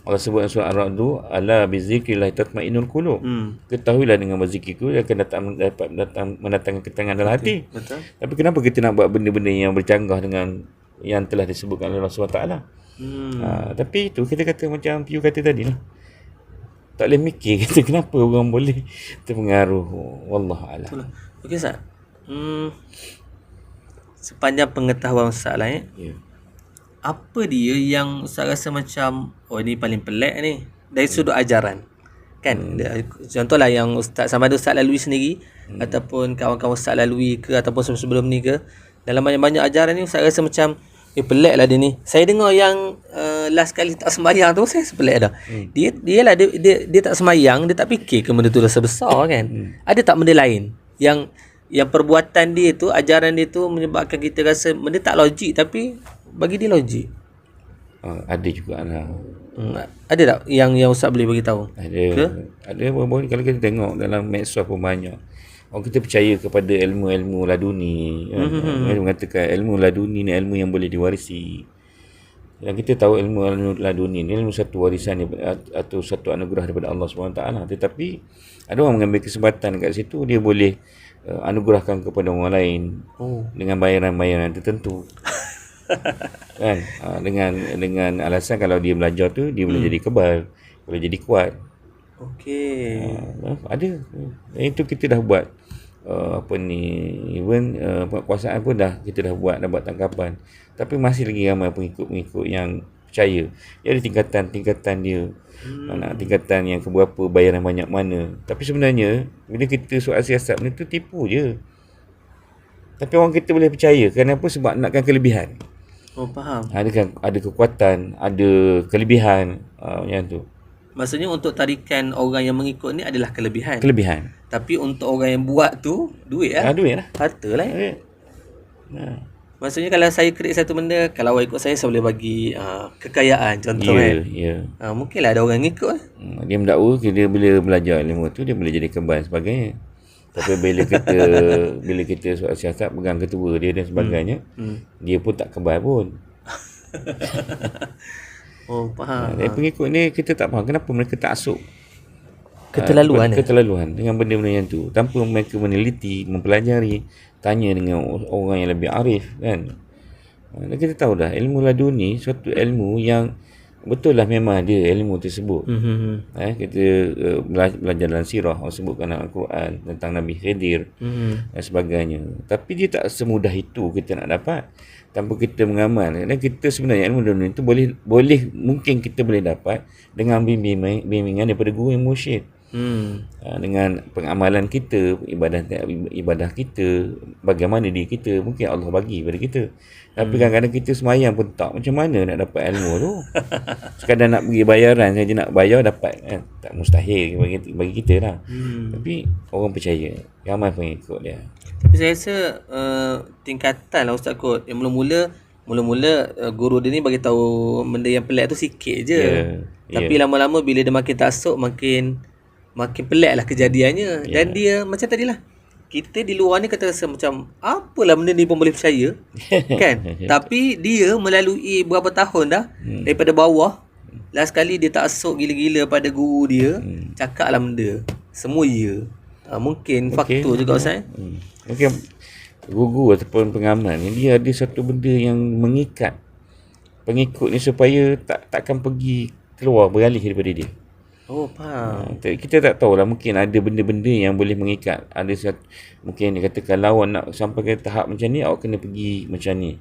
Allah sebut dalam surah Ar-Ra'd tu, ala bizikrillah tatma'innul qulub. Ketahuilah dengan berzikir itu dia akan dapat mendatangkan ketenangan dalam hati. Betul. Tapi kenapa kita nak buat benda-benda yang bercanggah dengan yang telah disebutkan oleh Allah SWT? Tapi itu kita kata macam Piu kata tadi lah. Tak boleh mikir kata kenapa orang boleh terpengaruh. Wallahualam. Betul lah. Okey Ustaz. Sepanjang pengetahuan Ustaz lah Ya. apa dia yang Ustaz rasa macam ni paling pelik ni dari sudut ajaran kan? Contohlah yang Ustaz sama ada Ustaz lalui sendiri ataupun kawan-kawan Ustaz lalui ke ataupun sebelum ni ke, dalam banyak-banyak ajaran ni Ustaz rasa macam pelik lah dia ni. Saya dengar yang last kali tak sembahyang tu saya pelik dah. Dia tak sembahyang, dia tak fikir ke benda tu dosa besar kan. Ada tak benda lain yang perbuatan dia tu, ajaran dia tu menyebabkan kita rasa benda tak logik tapi bagi dia logik? Ada juga lah. Ada tak yang Ustaz boleh bagi tahu? Ada beberapa kalau kita tengok dalam medsos pun banyak. Orang kita percaya kepada ilmu-ilmu laduni. Mereka mengatakan ilmu laduni ni ilmu yang boleh diwarisi. Yang kita tahu ilmu laduni ni ilmu satu warisan atau satu anugerah daripada Allah SWT. Tetapi ada orang mengambil kesempatan kat situ, dia boleh anugerahkan kepada orang lain dengan bayaran-bayaran tertentu. Kan? Dengan alasan kalau dia belajar tu dia boleh jadi kebal, boleh jadi kuat. Okey. Ada. Itu kita dah buat even penguasaan pun kita dah buat tangkapan. Tapi masih lagi ramai pengikut-pengikut yang percaya. Dia ada tingkatan dia. Tingkatan yang keberapa, bayaran banyak mana. Tapi sebenarnya bila kita soal siasat, benda tu tipu je. Tapi orang kita boleh percaya. Kenapa? Sebab nakkan kelebihan. Faham. Ada kekuatan, ada kelebihan, yang tu. Maksudnya untuk tarikan orang yang mengikut ni adalah kelebihan. Tapi untuk orang yang buat tu duit lah. Duit lah. Harta lah. Maksudnya kalau saya create satu benda, kalau awak ikut saya boleh bagi kekayaan contoh kan. Mungkinlah ada orang yang ikut lah. Dia mendakwa dia bila belajar ilmu tu dia boleh jadi kebal sebagainya. Tapi bila kita soal siasat pegang ketua dia dan sebagainya, dia pun tak kebal pun. Faham. Dari pengikut ni kita tak faham kenapa mereka tak asuk keterlaluan dengan benda-benda yang tu tanpa mereka meneliti, mempelajari, tanya dengan orang yang lebih arif kan. Dan kita tahu dah ilmu laduni suatu ilmu yang betul lah memang dia ilmu tersebut. Kita belajar dalam sirah, orang sebutkan dalam Al-Quran tentang Nabi Khidir dan sebagainya. Tapi dia tak semudah itu kita nak dapat tanpa kita mengamal. Dan kita sebenarnya ilmu dunia itu boleh mungkin kita boleh dapat dengan bimbingan daripada guru yang mursyid. Dengan pengamalan kita, ibadah kita, bagaimana diri kita, mungkin Allah bagi pada kita. Tapi kadang-kadang kita semayang pun tak, macam mana nak dapat ilmu tu? Sekadar nak bagi bayaran saja, nak bayar dapat kan? Tak mustahil bagi kita lah. Tapi orang percaya, ramai pengikut dia. Tapi saya rasa tingkatan lah Ustaz kot. Yang mula-mula guru dia ni bagi tahu benda yang pelik tu sikit je. Tapi lama-lama bila dia makin taksub, makin pelik lah kejadiannya. Dan dia macam tadilah, kita di luar ni kata rasa macam apalah benda ni pun boleh percaya kan. Tapi dia melalui berapa tahun dah daripada bawah, last kali dia taksub gila-gila pada guru dia, cakap lah benda semua mungkin faktor juga Ustaz. Mungkin guru ataupun pengamal ni dia ada satu benda yang mengikat pengikut ni supaya takkan pergi keluar, beralih daripada dia. Faham. Kita tak tahulah, mungkin ada benda-benda yang boleh mengikat. Ada mungkin dia katakan lawan nak sampai ke tahap macam ni, awak kena pergi macam ni.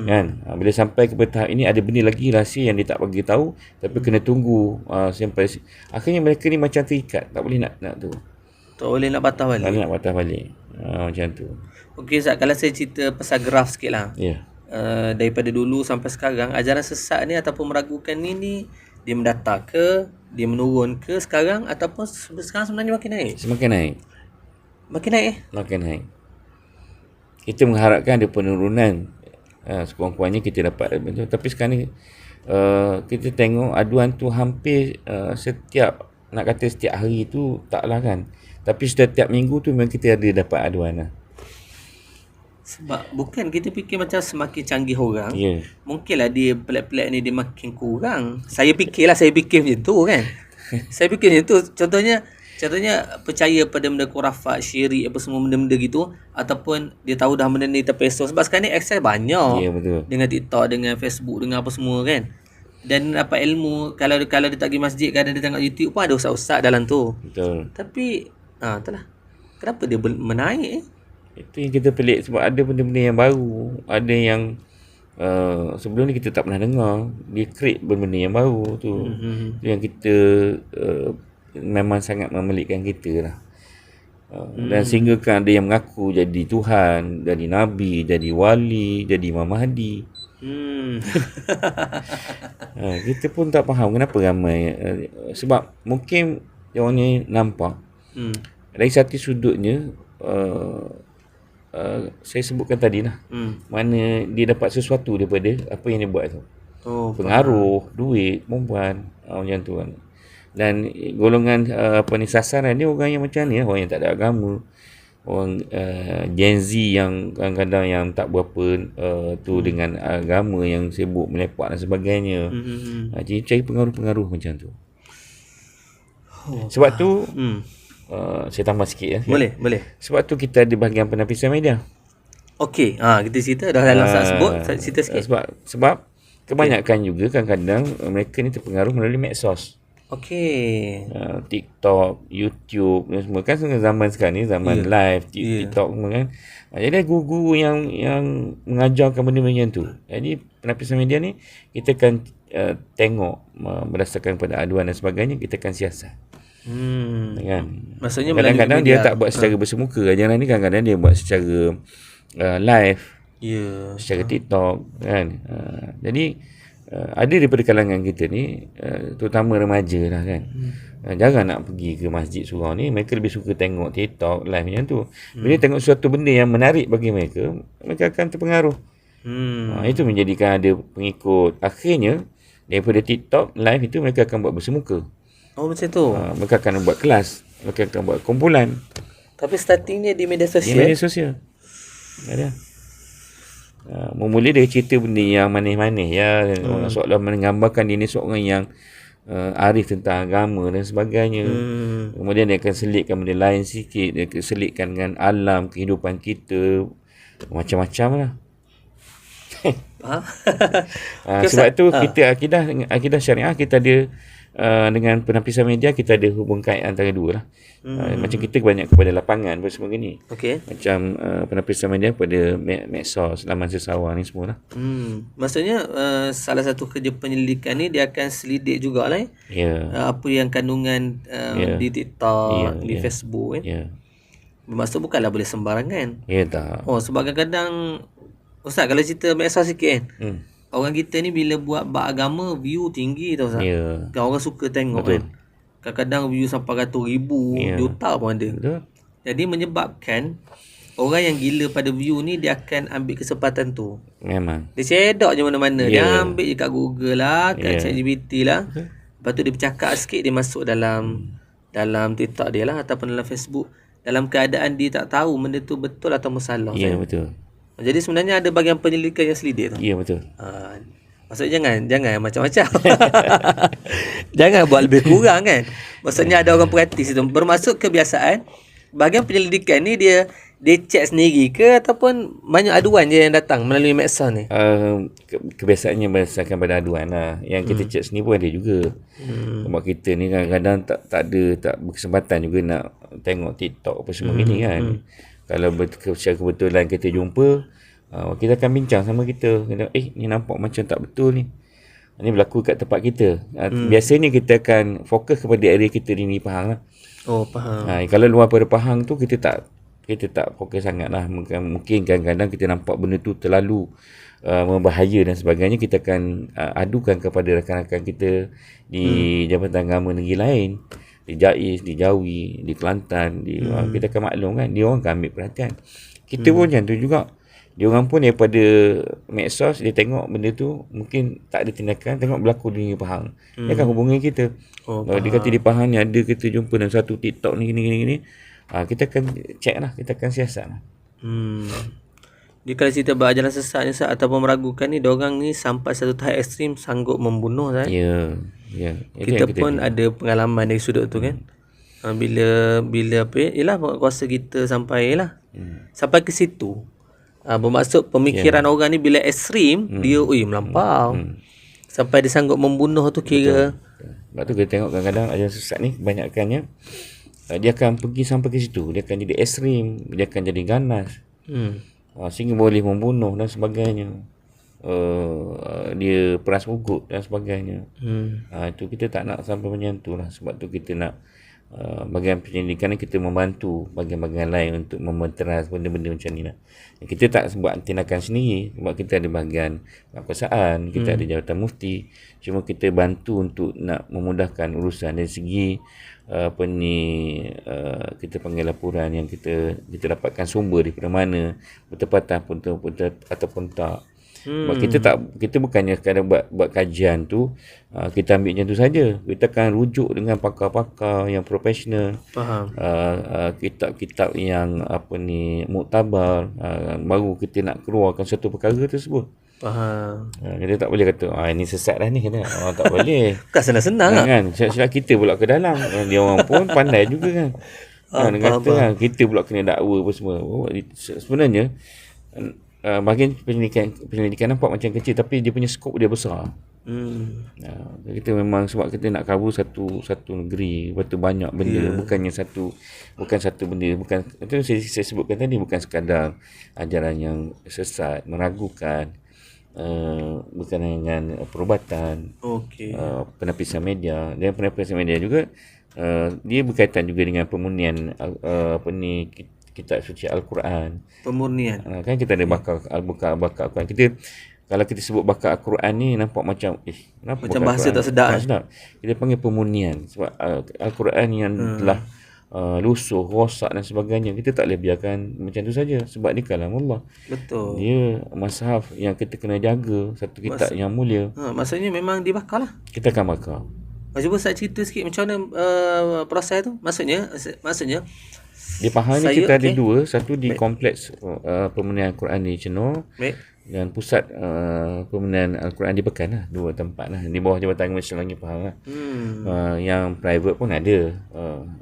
Kan? Bila sampai ke tahap ini ada benda lagi rahsia yang dia tak bagi tahu, tapi kena tunggu sampai akhirnya mereka ni macam terikat, tak boleh nak tu. Tak boleh nak patah balik. Tak boleh nak patah balik. Macam tu. Okey Ustaz, kalau saya cerita pasal graf sikit lah. Daripada dulu sampai sekarang, ajaran sesat ni ataupun meragukan ni dia mendatar ke, dia menurun ke sekarang, ataupun sekarang sebenarnya makin naik? Semakin naik. Makin naik Makin naik. Kita mengharapkan ada penurunan. Sekurang-kurangnya kita dapat betul. Tapi sekarang ni kita tengok aduan tu hampir setiap hari tu taklah kan. Tapi setiap minggu tu memang kita ada dapat aduan lah. Sebab bukan kita fikir macam semakin canggih orang, Ya. mungkinlah dia pelik-pelik ni dia makin kurang. Saya fikir macam tu kan. Saya fikir macam tu. Contohnya percaya pada benda khurafat, syirik apa semua benda-benda gitu, ataupun dia tahu dah benda ni terpeso. Sebab sekarang ni akses banyak. Ya, betul. Dengan TikTok, dengan Facebook, dengan apa semua kan. Dan dapat ilmu, kalau dia tak pergi masjid, kadang dia tengok YouTube pun ada ustaz-ustaz dalam tu. Betul. Tapi itulah. Kenapa dia menaik Itu yang kita pelik sebab ada benda-benda yang baru. Ada yang sebelum ni kita tak pernah dengar. Dia create benda-benda yang baru tu. Itu yang kita memang sangat memelikkan kita lah. Dan sehingga kan ada yang mengaku jadi Tuhan, jadi Nabi, jadi Wali, jadi Imam Mahdi. Kita pun tak faham kenapa ramai. Sebab mungkin orang ni nampak dari satu sudutnya saya sebutkan tadi lah. Mana dia dapat sesuatu daripada apa yang dia buat tu. Pengaruh, duit, perempuan, macam tu kan. Dan golongan sasaran dia orang yang macam ni, orang yang tak ada agama, orang Gen Z yang kadang-kadang yang tak berapa dengan agama, yang sibuk melepak dan sebagainya. Jadi cari pengaruh-pengaruh macam tu. Sebab tu saya tambah sikit ya. Boleh. Sebab tu kita ada bahagian penapisan media. Okey, kita cerita dah dalam sebut, cerita sikit. Sebab kebanyakan juga kadang-kadang mereka ni terpengaruh melalui medsos. Okey. TikTok, YouTube dan semua kan zaman sekarang ni zaman live TikTok semua kan. Jadi guru-guru yang mengajarkan benda-benda macam tu. Jadi penapisan media ni kita akan tengok berdasarkan pada aduan dan sebagainya, kita akan siasat. Kan? Maksudnya kadang-kadang dia tak buat secara bersemuka. Ajaran ni kadang-kadang dia buat secara live. Secara TikTok kan. Jadi ada daripada kalangan kita ni terutama remaja lah kan. Jarang nak pergi ke masjid surau ni. Mereka lebih suka tengok TikTok live macam tu. Bila tengok suatu benda yang menarik bagi mereka, mereka akan terpengaruh. Itu menjadikan ada pengikut. Akhirnya daripada TikTok live itu mereka akan buat bersemuka. Macam tu. Mereka akan buat kelas, mereka akan buat kumpulan. Tapi startingnya di media sosial. Di media sosial. Ada. Memulai dari cerita benda yang manis-manis ya. Seolah menggambarkan dia ni seorang yang arif tentang agama dan sebagainya. Kemudian dia akan selitkan benda lain sikit. Dia akan selitkan dengan alam, kehidupan kita. Macam-macam lah. Sebab tu kita akidah syariah kita ada dengan penapisan media, kita ada hubung kait antara dua lah. Macam kita banyak kepada lapangan apa semua ni. Macam penapisan media pada medsos, laman sesawang ni semua lah. Maksudnya salah satu kerja penyelidikan ni dia akan selidik jugalah apa yang kandungan di TikTok, di Facebook kan. Bermaksud bukanlah boleh sembarangan. Tak. Sebab kadang-kadang Ustaz kalau cerita medsos sikit kan. Orang kita ni bila buat bab agama view tinggi tau Ustaz. Orang suka tengok. Betul. Kan. Kadang-kadang view sampai ratus ribu, juta pun ada. Betul. Jadi menyebabkan orang yang gila pada view ni dia akan ambil kesempatan tu. Memang. Dia cedok je mana-mana. Dia ambil je kat Google lah, kat ChatGPT lah. Lepas tu dia bercakap sikit, dia masuk dalam TikTok dia lah ataupun dalam Facebook. Dalam keadaan dia tak tahu benda tu betul atau salah. Betul. Jadi sebenarnya ada bahagian penyelidikan yang selidik tu. Betul. Maksudnya jangan macam-macam. Jangan buat lebih kurang kan. Maksudnya ada orang praktis itu. Bermaksud kebiasaan bahagian penyelidikan ni dia check sendiri ke ataupun banyak aduan je yang datang melalui medsos ni? Kebiasaannya berdasarkan pada aduan lah. Yang kita check sendiri pun ada juga. Sebab kita ni kadang-kadang tak berkesempatan juga nak tengok TikTok apa semua gini kan. Kalau secara kebetulan kita jumpa, kita akan bincang sama kita. Ni nampak macam tak betul ni. Ini berlaku kat tempat kita. Biasanya kita akan fokus kepada area kita di Pahang lah. Faham. Kalau luar pada Pahang tu kita tak fokus sangat lah. Mungkin kadang-kadang kita nampak benda tu terlalu membahaya dan sebagainya. Kita akan adukan kepada rakan-rakan kita di Jabatan Agama negeri lain. Di Jais, di Jawi, di Kelantan, kita akan maklum kan, dia orang akan ambil perhatian. Kita pun macam tu juga. Dia orang pun daripada medsos, dia tengok benda tu mungkin tak ada tindakan, tengok berlaku di Pahang. Dia akan hubungi kita. Kalau dia kata di Pahang ni ada, kita jumpa dalam satu TikTok ni gini. Kita akan check lah, kita akan siasat lah. Dia kalau cerita berajaran sesat ni Ustaz, ataupun meragukan ni, diorang ni sampai satu tahap ekstrim sanggup membunuh Ustaz. Ya. Itu Kita yang pun lihat. ada pengalaman dari sudut tu kan. Bila apa yalah kuasa kita sampai lah. Sampai ke situ. Bermaksud pemikiran orang ni bila ekstrim, dia melampau. Sampai dia sanggup membunuh tu kira. Sebab tu kita tengok kadang-kadang ajaran sesat ni kebanyakannya dia akan pergi sampai ke situ. Dia akan jadi ekstrim, dia akan jadi ganas. Sehingga boleh membunuh dan sebagainya. Dia peras ugut dan sebagainya. Itu kita tak nak sampai macam tu lah. Sebab tu kita nak bahagian penyelidikan ni kita membantu bahagian-bahagian lain untuk mementeras benda-benda macam ni lah. Kita tak buat tindakan sendiri sebab kita ada bahagian kekuasaan, kita ada jawatan mufti. Cuma kita bantu untuk nak memudahkan urusan dari segi kita panggil laporan yang kita dapatkan sumber daripada mana, bertepatan pun ataupun tak. Sebab kita bukannya kadang buat kajian tu kita ambil macam tu saja. Kita akan rujuk dengan pakar-pakar yang profesional. Faham. Kitab-kitab yang muktabar, baru kita nak keluarkan satu perkara tersebut. Faham. Kita tak boleh kata ini sesat dah ni kata. Tak boleh. Bukan senang-senang lah. Kan silap kita pula ke dalam. Dia orang pun pandai juga kan. Dia kata kita pula kena dakwa apa semua. Sebenarnya bahagian penyelidikan nampak macam kecil tapi dia punya skop dia besar. Kita memang sebab kita nak cover satu negeri, betul banyak benda, bukan satu benda, bukan itu saya sebutkan tadi, bukan sekadar ajaran yang sesat, meragukan, berkenaan dengan perubatan, penapisan media. Dan penapisan media juga dia berkaitan juga dengan pemurnian kitab suci Al-Quran. Pemurnian. Kan kita ada bakar Al-Quran. Kalau kita sebut bakar Al-Quran ni nampak macam kenapa macam bahasa tak sedap. Kita panggil pemurnian sebab Al-Quran yang telah lusuh, rosak dan sebagainya, kita tak boleh biarkan macam tu saja sebab ni kalam Allah. Betul. Dia mushaf yang kita kena jaga, satu kitab yang mulia. Maksudnya memang dibakar lah. Kita akan bakar. Cuba saya cerita sikit macam mana proses tu. Maksudnya di Pahang ni kita ada dua, satu di kompleks pemurnian Al-Quran di Chenor dan pusat pemurnian Al-Quran di Pekan lah. Dua tempat lah di bawah Jabatan Agama Islam Langit Pahang lah. Yang private pun ada,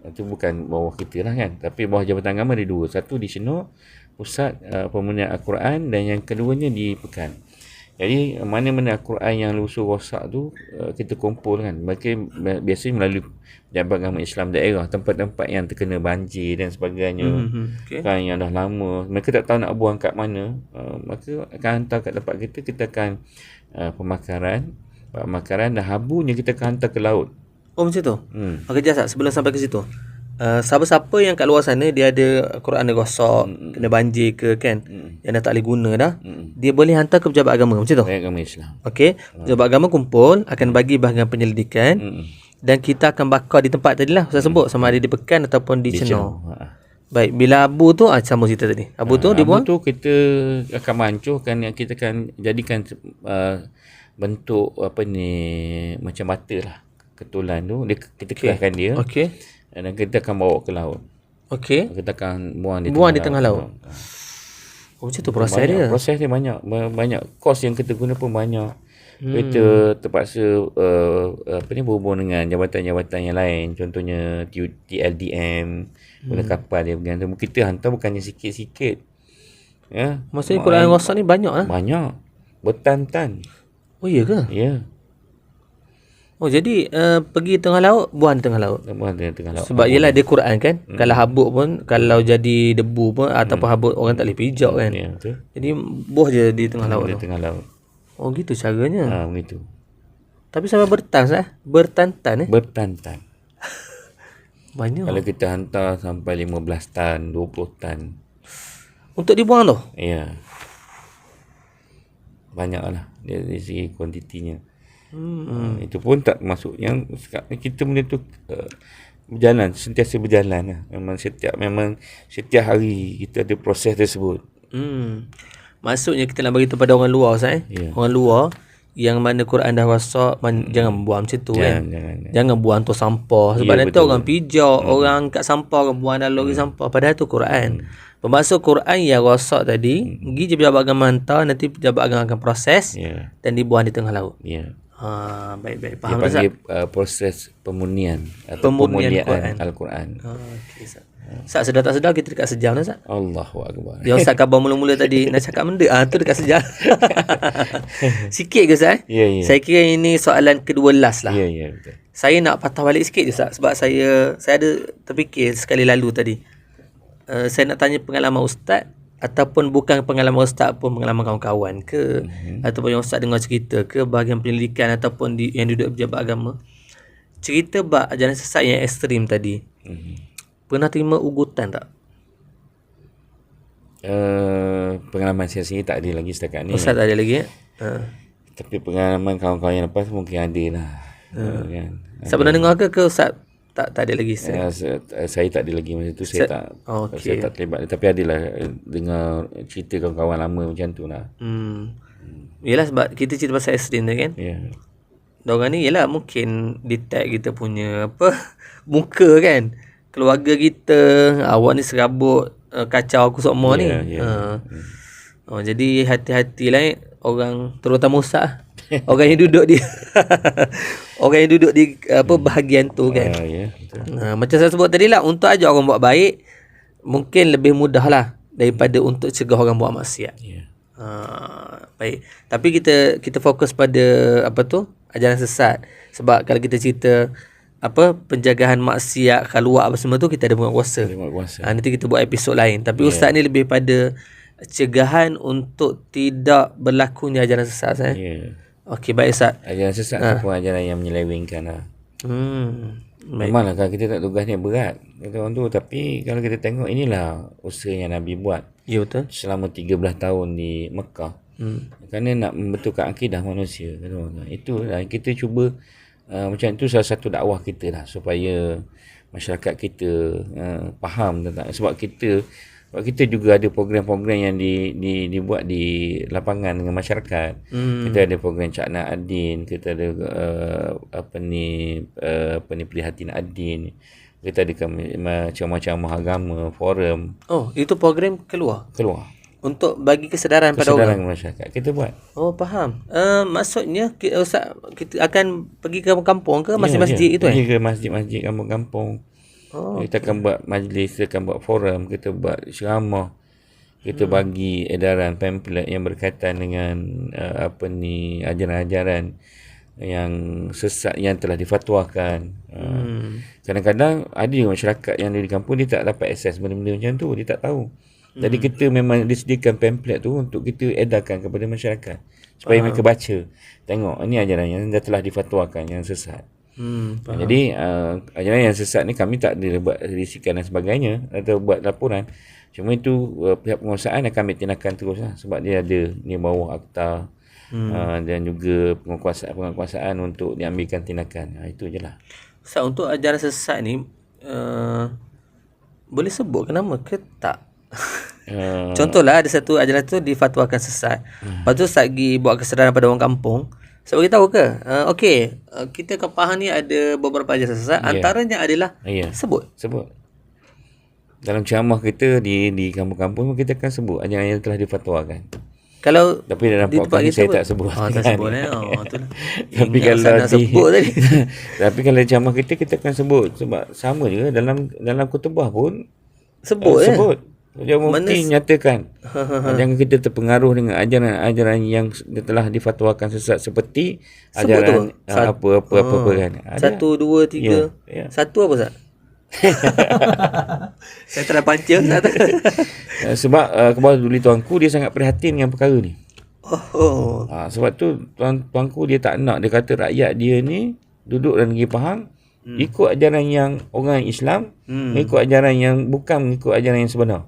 itu bukan bawah kita lah kan, tapi bawah Jabatan Agama ada dua, satu di Chenor pusat pemurnian Al-Quran dan yang keduanya di Pekan. Jadi mana-mana Al-Quran yang lusuh rosak tu kita kumpulkan. Biasanya melalui Jabatan Agama Islam daerah, tempat-tempat yang terkena banjir dan sebagainya, kan, yang dah lama mereka tak tahu nak buang kat mana, maka akan hantar kat tempat kita akan pemakaran dan habunya kita akan hantar ke laut. Oh macam tu? Okey, jap sebelum sampai ke situ. Siapa-siapa yang kat luar sana dia ada Quran dia rosak, kena banjir ke kan, yang dah tak boleh guna dah, dia boleh hantar ke pejabat agama macam tu. Agama Islam. Okey, pejabat agama kumpul akan bagi bahagian penyelidikan dan kita akan bakar di tempat tadilah saya sebut, sama ada di Pekan ataupun di Chenor. Baik, bila abu tu sama cerita tadi. Abu tu dibuang. Abu tu kita akan hancurkan, yang kita akan jadikan bentuk macam bata lah, ketulan tu kita kerahkan dia. Okey. Dan kita akan bawa ke laut. Okey. Kita akan buang di tengah laut. Oh macam tu proses dia. Proses dia banyak kos yang kita guna pun banyak. Kita terpaksa berhubung dengan jabatan-jabatan yang lain, contohnya TLDM, guna kapal dia bergantung. Kita hantar bukannya sikit-sikit. Ya. Maksudnya Quran rosak ni banyak lah. Banyak. Bertan-tan. Oh iya ke? Ya. Oh jadi pergi tengah laut, buang di tengah laut. Tengah laut. Sebab yelah dia Quran kan. Kalau habuk pun, kalau jadi debu pun ataupun habuk orang tak boleh pijak kan. Ya, betul. Jadi buh je di tengah laut tu. Tengah laut. Oh gitu caranya. Begitu. Tapi sampai bertantan Bertantan. Banyak. Kalau kita hantar sampai 15 tan, 20 tan. Untuk dibuang tu? Ya. Banyaklah dari segi kuantitinya. Itu pun tak masuk yang kita benda tu sentiasa berjalan lah. Memang setiap hari kita ada proses tersebut. Maksudnya kita nak bagi tu pada orang luar Ustaz. Orang luar yang mana Quran dah wasak, jangan buang macam tu kan. Jangan. Jangan buang tu sampah. Sebab Ya, nanti betul. orang pijak, orang angkat sampah, orang buang dalam lori sampah. Padahal tu Quran. Pemasuk Quran yang rosak tadi, pergi je pejabat agama hantar, nanti pejabat agama akan proses Ya. dan dibuang di tengah laut. Ya. Baik-baik. Dia Faham tak, Ustaz? panggil proses pemurnian atau Pemurnian pemuliaan Al-Quran. Okey, Ustaz. Ustaz, sedar tak sedar kita dekat sejam dah, Ustaz. Allahu Akbar. Yang Ustaz khabar mula-mula tadi nak cakap benda, tu dekat sejam. Sikit ke, Ustaz? Ya, ya. Saya kira ini soalan kedua last lah. Ya, ya, betul. Saya nak patah balik sikit je, Ustaz, sebab saya ada terfikir sekali lalu tadi. Saya nak tanya pengalaman Ustaz, ataupun bukan pengalaman Ustaz pun, pengalaman kawan-kawan ke, ataupun yang Ustaz dengar cerita ke, bahagian pendidikan ataupun yang duduk pejabat agama. Cerita bab ajaran sesat yang ekstrim tadi. Pernah terima ugutan tak? Pengalaman saya sendiri tak ada lagi setakat ni. Ustaz tak ada lagi? Tapi pengalaman kawan-kawan yang lepas mungkin ada lah. Kan? Ustaz pernah dengar ke Ustaz tak ada lagi? Saya tak ada lagi masa tu. Saya tak terlibat. Tapi adalah dengar cerita kawan-kawan lama macam tu lah. Yelah, sebab kita cerita pasal ekstrim tu kan. Ya. Diorang ni yelah mungkin detect kita punya muka kan. Keluarga kita, awak ni serabut, kacau aku semua ni. Jadi hati-hatilah orang, terutama Ustaz. Orang yang duduk di orang yang duduk di bahagian tu kan. Macam saya sebut tadi lah, untuk ajar orang buat baik mungkin lebih mudah lah daripada untuk cegah orang buat maksiat. Baik. Tapi kita fokus pada ajaran sesat. Sebab kalau kita cerita penjagaan maksiat, khaluat apa semua tu, kita ada penguasa. Nanti kita buat episod lain. Tapi Ustaz ni lebih pada cegahan untuk tidak berlakunya ajaran sesat. Okey, baik Ustaz. Ajaran sesat tu pun ajaran yang menyelewengkan lah. Memanglah kalau kita tak tugas ni berat kata orang tu, tapi kalau kita tengok inilah usaha yang Nabi buat. Ya, betul. Selama 13 tahun di Mekah. Kerana nak membetulkan akidah manusia, kata orang. Itulah kita cuba macam itu salah satu dakwah kita lah, supaya masyarakat kita faham tentang, sebab kita juga ada program-program yang dibuat di lapangan dengan masyarakat. Kita ada program Cakna Ad-Din, kita ada Prihatin Ad-Din, kita ada macam-macam agama, forum. Itu program keluar untuk bagi kesedaran pada orang, masyarakat. Kita buat. Faham. Maksudnya Ustaz, kita akan pergi ke kampung ke masjid-masjid itu pergi ke masjid-masjid kampung-kampung. Kita akan buat majlis, kita akan buat forum, kita buat ceramah, kita bagi edaran pamphlet yang berkaitan dengan ajaran-ajaran yang sesat yang telah difatwakan. Kadang-kadang ada juga masyarakat yang di kampung dia tak dapat akses benda-benda macam tu, dia tak tahu. Jadi kita memang disediakan pamphlet tu untuk kita edarkan kepada masyarakat supaya mereka baca, tengok ini ajaran yang dah telah difatwakan yang sesat. Jadi ajaran yang sesat ni kami tak ada buat risikan dan sebagainya atau buat laporan. Cuma itu pihak penguasaan akan ambil tindakan terus lah, sebab dia ada di bawah akta dan juga penguasaan untuk diambilkan tindakan. Itu je lah. Ustaz, untuk ajaran sesat ni boleh sebut ke nama ke tak? Contohlah ada satu ajaran tu difatwakan sesat. Lepas tu Ustaz pergi buat kesedaran pada orang kampung. Ustaz bagi tahu ke? Kita ke Pahang ni ada beberapa ajaran sesat. Antaranya adalah sebut. Dalam ceramah kita di kampung-kampung kita akan sebut ajaran yang telah difatwakan. Kalau tapi dalam podcast saya tak sebut. Tak sebut Tapi kalau sebut tadi. Tapi kalau ceramah kita akan sebut, sebab sama juga dalam khutbah pun sebut. Yang mufti nyatakan jangan kita terpengaruh dengan ajaran-ajaran yang telah difatwakan sesat, seperti ajaran apa kan. 1, 2, 3. Satu apa Ustaz? Saya tak pancing Ustaz. Sebab kebal dulu tuanku dia sangat prihatin dengan perkara ni. Sebab tu tuanku dia tak nak, dia kata rakyat dia ni duduk dalam negeri Pahang ikut ajaran yang orang Islam, ikut ajaran yang bukan mengikut ajaran yang sebenar.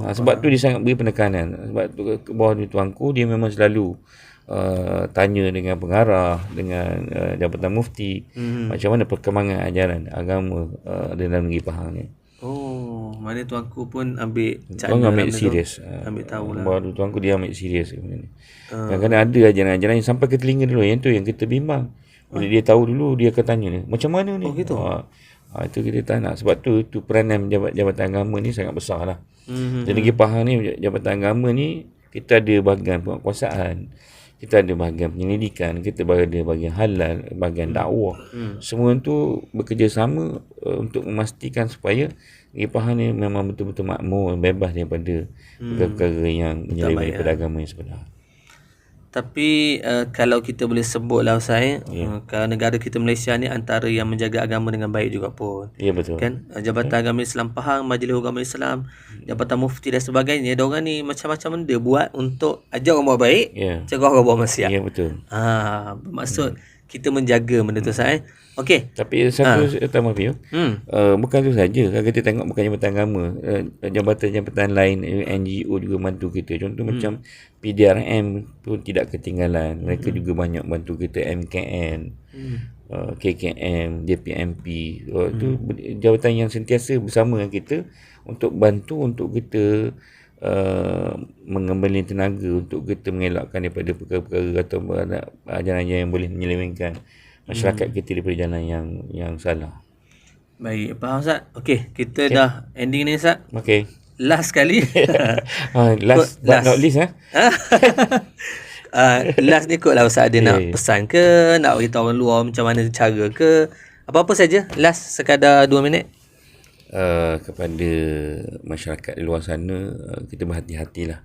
Sebab tu dia sangat beri penekanan. Sebab tu ke bawah ni tuanku dia memang selalu tanya dengan pengarah, dengan Jabatan Mufti, macam mana perkembangan ajaran agama dalam negeri Pahang ni. mana tuanku pun ambil Tuan ambil serius. Ambil tahu lah. Baru tuanku dia ambil serius benda ni. Kadang-kadang ada ajaran-ajaran yang sampai ke telinga dulu. Yang tu yang kita bimbang. Bila dia tahu dulu, dia akan tanya ni, macam mana ni? Oh gitu. Itu kita tak nak. Sebab tu peranan jabatan agama ni sangat besar lah. Jadi lagi faham ni, jabatan agama ni, kita ada bahagian penguasaan, kita ada bahagian penyelidikan, kita ada bahagian halal, bahagian dakwah. Semua tu bekerjasama untuk memastikan supaya Ipah ni memang betul-betul makmur, bebas daripada perkara yang menyeleweng daripada agama yang sebenar. Tapi kalau kita boleh sebutlah Ustaz, kalau negara kita Malaysia ni antara yang menjaga agama dengan baik juga pun. Ya, betul. Kan Jabatan Agama Islam Pahang, Majlis Agama Islam, Jabatan Mufti dan sebagainya, diorang ni macam-macam benda buat untuk ajar orang buat baik, cegah orang buat maksiat. Ya, betul. Bermaksud kita menjaga benda tu Ustaz. Okey. Tapi satu tambah Pio. Bukan tu saja. Kalau kita tengok bukan jabatan agama, jabatan-jabatan lain, NGO juga bantu kita. Contoh macam PDRM pun tidak ketinggalan. Mereka juga banyak bantu kita, MKN, KKM, DPMP. Itu jabatan yang sentiasa bersama dengan kita untuk bantu untuk kita mengembali tenaga untuk kita mengelakkan daripada perkara-perkara atau ajaran-ajaran yang boleh menyelewengkan masyarakat kita daripada jalan yang salah. Baik, faham Ustaz. Okey, kita dah ending ni Ustaz. Okey. Last sekali. last but not least last ni kot lah Ustaz ada nak pesan ke, nak beritahu orang luar macam mana cara ke, apa-apa saja. Last sekadar 2 minit. Kepada masyarakat di luar sana, kita berhati-hatilah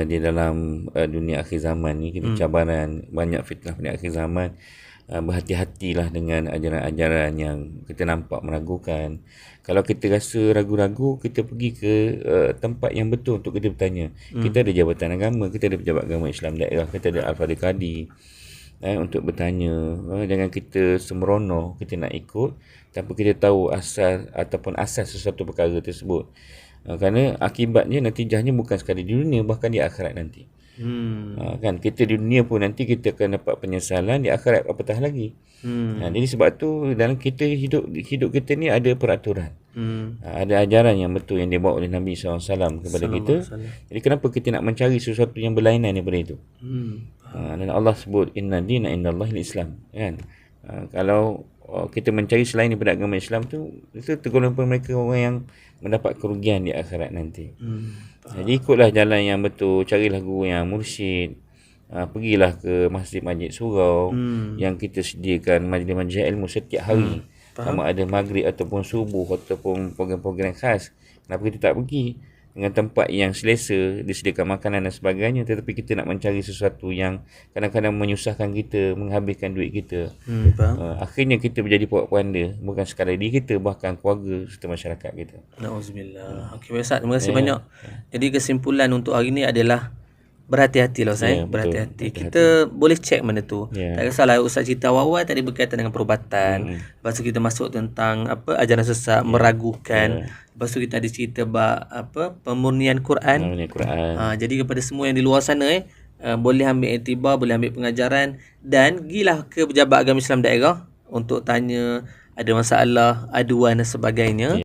di dalam dunia akhir zaman ni. Kita cabaran, banyak fitnah pada akhir zaman. Berhati-hatilah dengan ajaran-ajaran yang kita nampak meragukan. Kalau kita rasa ragu-ragu, kita pergi ke tempat yang betul untuk kita bertanya. Kita ada jabatan agama, kita ada pejabat agama Islam daerah, kita ada Al-Fadhil Qadi untuk bertanya. Jangan kita sembrono kita nak ikut tanpa kita tahu asas sesuatu perkara tersebut. Kerana akibatnya, natijahnya bukan sekadar di dunia, bahkan di akhirat nanti. Kan kita di dunia pun nanti kita akan dapat penyesalan, di akhirat apatah lagi. Jadi sebab tu dalam kita hidup kita ni ada peraturan. Ada ajaran yang betul yang dibawa oleh Nabi SAW kepada kita. Jadi kenapa kita nak mencari sesuatu yang berlainan daripada itu? Dan Allah sebut inna dina indallahil Islam, kan? Kalau kita mencari selain daripada agama Islam tu, itu tergolong pun mereka orang yang mendapat kerugian di akhirat nanti. Jadi ikutlah jalan yang betul, carilah guru yang mursyid, pergilah ke masjid-masjid surau yang kita sediakan majlis-majlis ilmu setiap hari. Sama ada maghrib ataupun subuh ataupun program-program khas. Kenapa kita tak pergi dengan tempat yang selesa, disediakan makanan dan sebagainya, tetapi kita nak mencari sesuatu yang kadang-kadang menyusahkan kita, menghabiskan duit kita. Akhirnya kita menjadi puak-puanda, bukan sekadar diri kita, bahkan keluarga serta masyarakat kita. Na'udzubillah. Okey Ustaz, terima kasih banyak. Jadi kesimpulan untuk hari ini adalah berhati-hatilah Ustaz. Berhati-hati. Kita boleh cek mana tu. Tak kisahlah Ustaz cerita awal-awal tadi berkaitan dengan perubatan. Lepas tu kita masuk tentang ajaran sesat, meragukan. Lepas tu kita ada cerita pemurnian Quran. Jadi kepada semua yang di luar sana boleh ambil iktibar, boleh ambil pengajaran, dan gilah ke pejabat agama Islam daerah untuk tanya ada masalah, aduan dan sebagainya.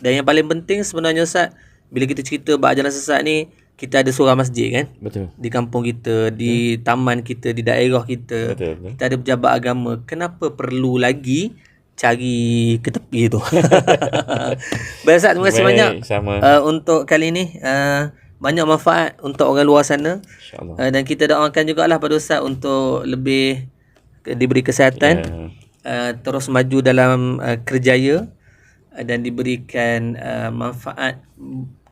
Dan yang paling penting sebenarnya Ustaz, bila kita cerita ajaran sesat ni, kita ada surau masjid kan? Betul. Di kampung kita, di taman kita, di daerah kita. Betul. Kita ada pejabat agama. Kenapa perlu lagi cari ke tepi tu? Baik Ustaz, terima kasih banyak. Untuk kali ni banyak manfaat untuk orang luar sana. InsyaAllah. Dan kita doakan jugalah pada Ustaz untuk lebih diberi kesihatan, terus maju dalam kerjaya, dan diberikan manfaat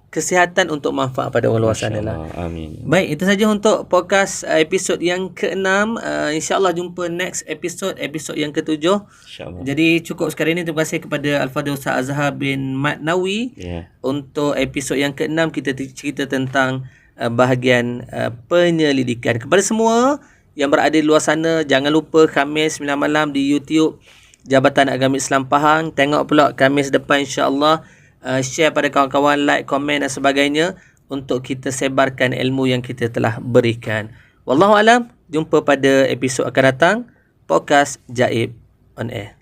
kesihatan untuk manfaat pada orang luar sana lah. Amin. Baik, itu saja untuk podcast episod yang ke-6. InsyaAllah jumpa next episod yang ke-7. InsyaAllah. Jadi cukup sekarang ini. Terima kasih kepada Al-Fadhil Ustaz Azhar bin Mat Nawi. Untuk episod yang ke-6 kita cerita tentang bahagian penyelidikan. Kepada semua yang berada di luar sana, jangan lupa Khamis 9 malam di YouTube Jabatan Agama Islam Pahang. Tengok pula Khamis depan insya-Allah. Share pada kawan-kawan, like, komen dan sebagainya untuk kita sebarkan ilmu yang kita telah berikan. Wallahualam, jumpa pada episod akan datang podcast Jaib on Air.